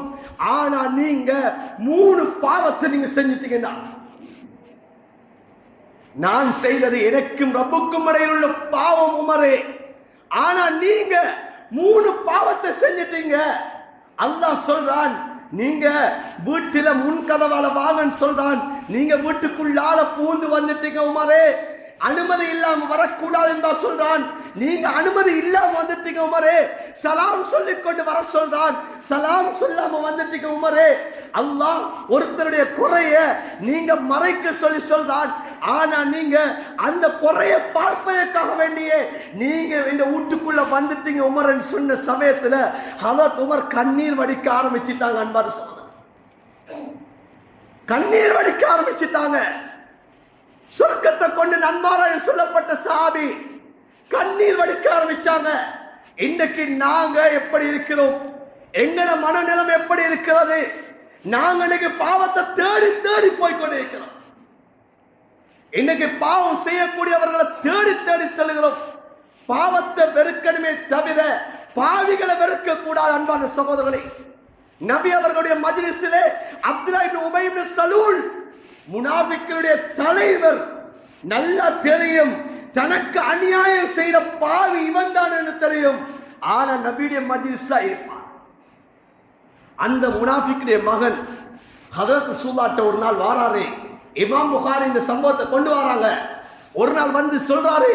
ஆனா நீங்க 3 பாவத்தை நீங்க செஞ்சிட்டீங்கன்னா, நான் செய்தது எனக்கும் ரப்புக்கும் இடையில் உள்ள பாவம் உமரே, ஆனா நீங்க 3 பாவத்தை செஞ்சிட்டீங்க. அல்லாஹ் சொல்றான், நீங்க வீட்டில முன் கதவால வாங்கன்னு சொல்றான், நீங்க வீட்டுக்குள்ளால பூந்து வந்துட்டீங்க உமரே, அனுமதி இல்லாம வரக்கூடாது என்பா சொல்றான், நீங்க அனுமதி இல்லாம வந்துட்டீங்க உமரே. சலாம் சொல்லிக் கொண்டு வர சொல்றான், சலாம் சொல்லாம வந்துட்டீங்க உமரே. அல்லாஹ் ஒருத்தருடைய குறைய நீங்க மறைக்க சொல்லி சொல்றான், ஆனா நீங்க அந்த குறைய பார்ப்பதற்காக வேண்டியே நீங்க இந்த வீட்டுக்குள்ள வந்துட்டீங்க உமர் சொன்ன சமயத்துல ஹதரத் உமர் கண்ணீர் வடிக்க ஆரம்பிச்சுட்டாங்க. அன்பான சகோதரர், கண்ணீர் வடிக்க ஆரம்பிச்சுட்டாங்க. சொர்க்கத்தை கொண்டு நன்மாராயம் சொல்லப்பட்ட சஹாபி கண்ணீர் வடிக்க ஆரம்பிச்சாங்க. இன்னைக்கு நாங்க எப்படி இருக்கிறோம்? எங்களோட மனநிலம் எப்படி இருக்கிறது? நாங்க இன்னைக்கு பாவத்தை தேடி தேடி போய்கொண்டிருக்கிறோம். இன்னைக்கு பாவம் செய்யக்கூடியவர்களை தேடி தேடி செல்கிறோம். பாவத்தை வெறுக்கணுமே தவிர பாவிகளை வெறுக்க கூடாது. அன்பான சகோதரர்களே, நபி அவர்களுடைய மஜ்லிஸிலே அப்துல்லா இப்னு உபை இப்னு சலூல் முனாஃபிக்குடைய தலைவர், நல்லா தெரியும் தனக்கு அநியாயம் செய்த பாவி இவன் தான் என்று தெரியும். ஆனா நபியுடைய மஜ்லிஸ்ல இருப்பான். அந்த முனாஃபிக்குடைய மகன் ஹதரத் ரசூலுல்லாஹ் ஒரு நாள் வாராரு. இமாம் புகாரி இந்த சம்பவத்தை கொண்டு வராங்க. ஒரு நாள் வந்து சொல்றாரு,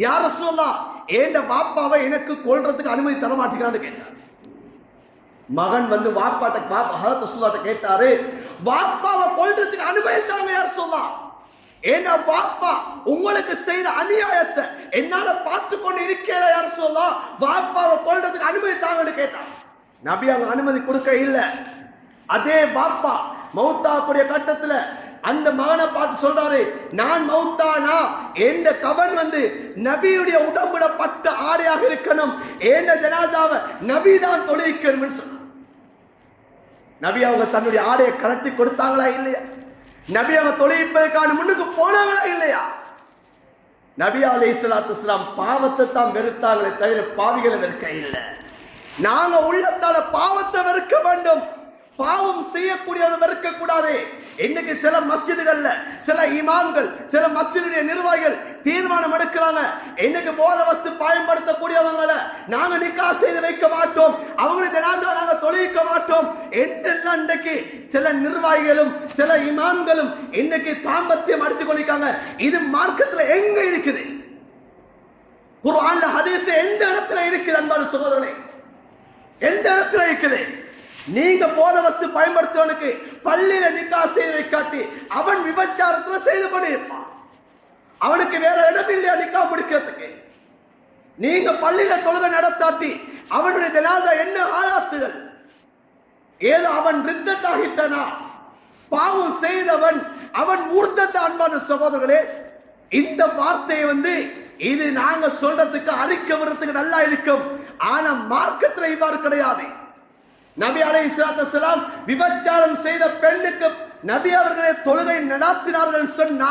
யா ரசூலுல்லாஹ், ஏண்ட பாப்பாவை எனக்கு கொல்றதுக்கு அனுமதி தர மாட்டீங்கன்னு கேட்டார். மகன் வந்து வாப்பாட்ட ஹதரத் ரசூலுல்லாஹ் கேட்டாரு, வாப்பாவை கொல்றதுக்கு அனுமதி தாங்க யா ரசூலுல்லாஹ். ஏன்னா வாப்பா உங்களுக்கு செய்த அநியாயத்தை என்னால பார்த்து கொண்டு இருக்கேல யா ரசூலுல்லாஹ், வாப்பாவை கொல்றதுக்கு அனுமதி தாங்கன்னு கேட்டார். நபி அவங்க அனுமதி கொடுக்க இல்லை. அதே வாப்பா மௌத்தாக்கூடிய கட்டத்துல அந்த மகனை பார்த்து சொல்றாரு, நான் மௌத்தானா என்ற கவன் வந்து நபியுடைய உடம்புல பட்ட ஆடையாக இருக்கணும், என்ற ஜனாதாவை நபி தான் தொழுவிக்கணும் சொன்னார். நபி அவங்க தன்னுடைய ஆடையை கலட்டி கொடுத்தாங்களா இல்லையா? நபி அவங்க தொழுவிப்பதற்கான முன்னுக்கு போனாங்களா இல்லையா? நபி அலைஹிஸ்ஸலாத்து வஸ்ஸலாம் பாவத்தை தான் வெறுத்தாங்களே தவிர பாவிகளை வெறுக்க இல்லை. நாங்க உள்ளத்தால பாவத்தை வெறுக்க வேண்டும், பாவம் செய்யக்கூடியவர்கள் வெறுக்க கூடாது. இன்னைக்கு சில மஸ்ஜிதுகள்ல சில இமாம்கள், சில மஸ்ஜிதுடைய நிர்வாகிகள் தீர்மானம் எடுக்கிறாங்க, இன்னைக்கு போதை வஸ்து பயன்படுத்தக்கூடியவங்களை நாங்க நிக்கா செய்து வைக்க மாட்டோம், அவங்களை ஜனாஸா நாங்க தொழுவிக்க மாட்டோம் என்றெல்லாம் இன்றைக்கு சில நிர்வாகிகளும் சில இமாம்களும் இன்னைக்கு தாம்பத்தியம் அடித்துக் கொண்டிருக்காங்க. இது மார்க்கத்துல எங்க இருக்குது? குர்ஆன்ல ஹதீஸ்ல எந்த இடத்துல இருக்குது? அன்பான சகோதரர்களே, எந்த இடத்துல இருக்குது? நீங்க போத வஸ்து பயன்படுத்துவனுக்கு பள்ளியில நிக்கா செய்து வைக்காட்டி அவன் விபச்சாரத்துல செய்து கொண்டிருப்பான். அவனுக்கு வேற இடம் இல்லையா நிக்கா முடிக்கிறதுக்கு? நீங்க பள்ளியில தொழுகை நடத்தாட்டி அவனுடைய ஜனாஸா என்ன ஆளாத்துகள்? ஏதோ அவன் ரித்தத்தாகிட்டனா, பாவம் செய்தவன் அவன் மூர்த்தத்த. அன்பான சகோதரர்களே, இந்த வார்த்தையை வந்து இது நாங்க சொல்றதுக்கு அறிக்கை விடுறதுக்கு நல்லா இருக்கும். ஆனா மார்க்கத்துல இவ்வாறு கிடையாது. நபி அலைஹிஸ்ஸலாத்து வஸ்ஸலாம் விபச்சாரம் செய்த பெண்ணுக்கு நபி அவர்களே தொழுகை நடாத்தினார்கள் சொன்னா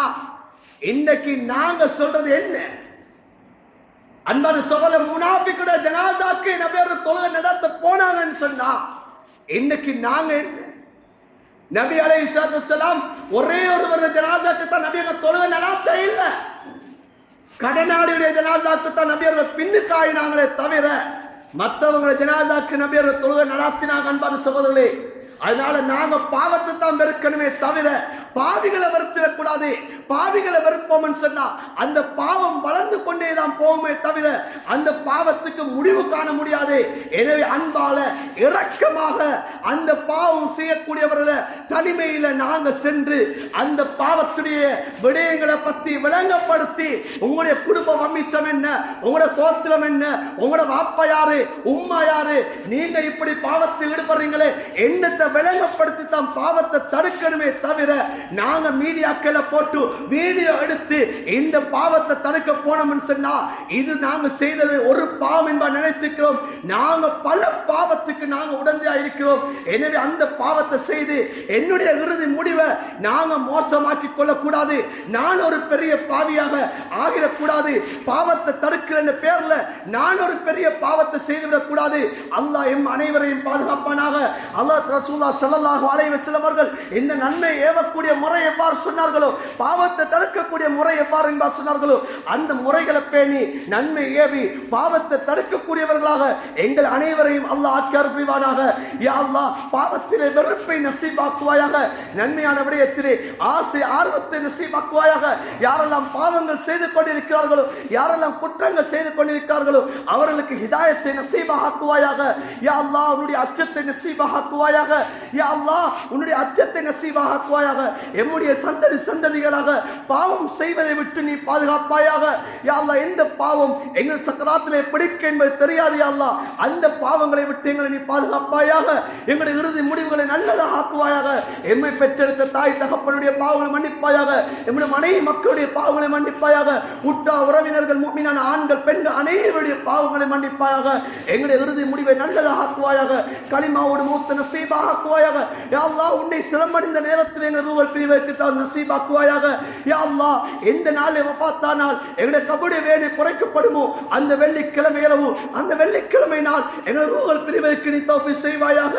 இன்னைக்கு நாங்க சொல்றது என்ன? அன்பான சகோதர, முனாஃபிக்குடைய ஜனாஸாக்கு நபி அவர்கள் தொழுகை நடத்த போனாங்கன்னு சொன்னா இன்னைக்கு நாங்க என்ன? நபி அலைஹிஸ்ஸலாத்து வஸ்ஸலாம் ஒரே ஒருவர் ஜனாஸாக்கு தான் நபி அவர்கள் தொழுகை நடாத்த இல்லை. கடனாளியுடைய ஜனாஸாக்கு தான் நபி அவர்கள் பின்னுக்கு ஆயினாங்களே தவிர மற்றவங்களை ஜனாஸாக்கு நபி அவர்கள் தொழுகை நடாத்தினாங்க. அன்பான சகோதரர்களே, அதனால நாங்க பாவத்தை தான் வெறுக்கணுமே தவிர பாவிகளை வெறுத்திடக்கூடாது. பாவிகளை வெறுப்போம் சொன்னா அந்த பாவம் வளர்ந்து கொண்டே தான் போவோமே தவிர அந்த பாவத்துக்கு முடிவு காண முடியாது. எனவே அன்பால இரக்கமாக அந்த பாவம் செய்யக்கூடியவர்களை தனிமையில நாங்க சென்று அந்த பாவத்துடைய விடயங்களை பத்தி விளங்கப்படுத்தி, உங்களுடைய குடும்ப வம்சம் என்ன, உங்களோட கோத்திரம் என்ன, உங்களோட வாப்பா யாரு, உம்மா யாரு, நீங்க இப்படி பாவத்தில் ஈடுபடுறீங்களே என்னத்தை விளங்கப்படுத்தி தான் பாவத்தை தடுக்கணுமே தவிர நாங்க மீடியாக்களை போட்டு வீடியோ எடுத்து இந்த பாவத்தை தடுக்க போனோம்னு சொன்னா இது நாங்க செய்தது ஒரு பாவம் என்பா நினைத்துக்கிறோம். நாங்க பல பாவத்துக்கு நாங்க உடந்தையா இருக்கிறோம். எனவே அந்த பாவத்தை செய்து என்னுடைய இறுதி முடிவை நாங்க மோசமாக்கி கொள்ளக்கூடாது. நான் ஒரு பெரிய பாவியாக ஆகிடக்கூடாது. பாவத்தை தடுக்கிற பேர்ல நான் ஒரு பெரிய பாவத்தை செய்துவிடக் கூடாது. அல்லாஹ் எம் அனைவரையும் பாதுகாப்பானாக. அல்லாஹ் ரசூலுல்லாஹ் ஸல்லல்லாஹு அலைஹி வஸல்லம் அவர்கள் இந்த நன்மை ஏவக்கூடிய முறை எவ்வாறு சொன்னார்களோ, பாவத்தை தடுக்கக்கூடிய முறை எவ்வாறு என்பார் சொன்னார்களோ, அந்த முறைகளை பேணி நன்மை ஏவி பாவத்தை தடுக்கக்கூடியவர்களாக எங்கள் அனைவரையும் அல்லாஹ் ஆக்கியார் புரிவானாக. யா அல்லாஹ், பாவத்திலே வெறுப்பை நசீபாக்குவாயாக, நன்மையான விடயத்திலே ஆசை ஆர்வத்தை நசீபாக்குவாயாக. யாரெல்லாம் பாவங்கள் செய்து கொண்டிருக்கிறார்களோ, யாரெல்லாம் குற்றங்கள் செய்து கொண்டிருக்கிறார்களோ அவர்களுக்கு ஹிதாயத்தை நசீபாக்குவாயாக. யா அல்லாஹ், உன்னுடைய அச்சத்தை நசீபாக்குவாயாக. யா அல்லாஹ், உன்னுடைய அச்சத்தை நசீபாக்குவாயாக. எம்முடைய சந்ததிகளாக பாவம் செய்வதை விட்டு நீ பாதுகாப்பாயாக. யா அல்லாஹ் எந்த பாவம் எங்கள் சக்கராத்திலே பிடிக்க என்பது தெரியாது யா அல்லாஹ், அந்த பாவங்களை விட்டு எங்களை நீ பாதுகாப்பாயாக. எங்களுடைய இறுதி முடிவுகளை நல்லதாக ஆக்குவாயாக. எம்மை பெற்றெடுத்த தாய் தகப்பனுடைய பாவங்களை மன்னிப்பாயாக. எம்முடைய மனைவி மக்களுடைய பாவங்களை மன்னிப்பாயாக. உற்றா உறவினர்கள் முஃமினான ஆண்கள் பெண்கள் அனைவருடைய பாவங்களை மன்னிப்பாயாக. எங்களுடைய இறுதி முடிவை நல்லதாக ஆக்குவாயாக. களிமாவோடு மூத்த நசீபாக ஆக்குவாயாக. யா அல்லாஹ் உன்னை சிரமடைந்த நேரத்தில் எங்கள் ரூஹல் பிரிவுக்கு தான் நசீபாக்குவாயாக. யா அல்லாஹ் எந்த நாளை வஃபாத்தானால் எங்களுடைய கபருடைய வேலை குறைக்கப்படுமோ அந்த வெள்ளிக்கிழமை இரவு, அந்த வெள்ளிக்கிழமை நாள் எங்கள் ரூஹல் பிரிவுக்கு நீ தௌஃபீக் செய்வாயாக.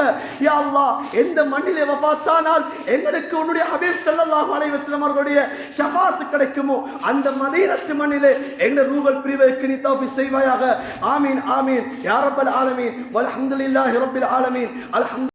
யா அல்லாஹ் எந்த மண்ணிலே வஃபாத்தானால் எங்களுக்கு உன்னுடைய ஹபீப் ஸல்லல்லாஹு அலைஹி வஸல்லம் அவர்களுடைய ஷஃபாத் கிடைக்குமோ அந்த மதீனத்து மண்ணிலே எங்கள் ரூஹல் பிரிவுக்கு நீ தௌஃபீக் செய்வாயாக. ஆமீன் ஆமீன் யா ரப்பல் ஆலமீன் வல்ஹம்துலில்லாஹி ரப்பில் ஆலமீன். அல்ஹம்து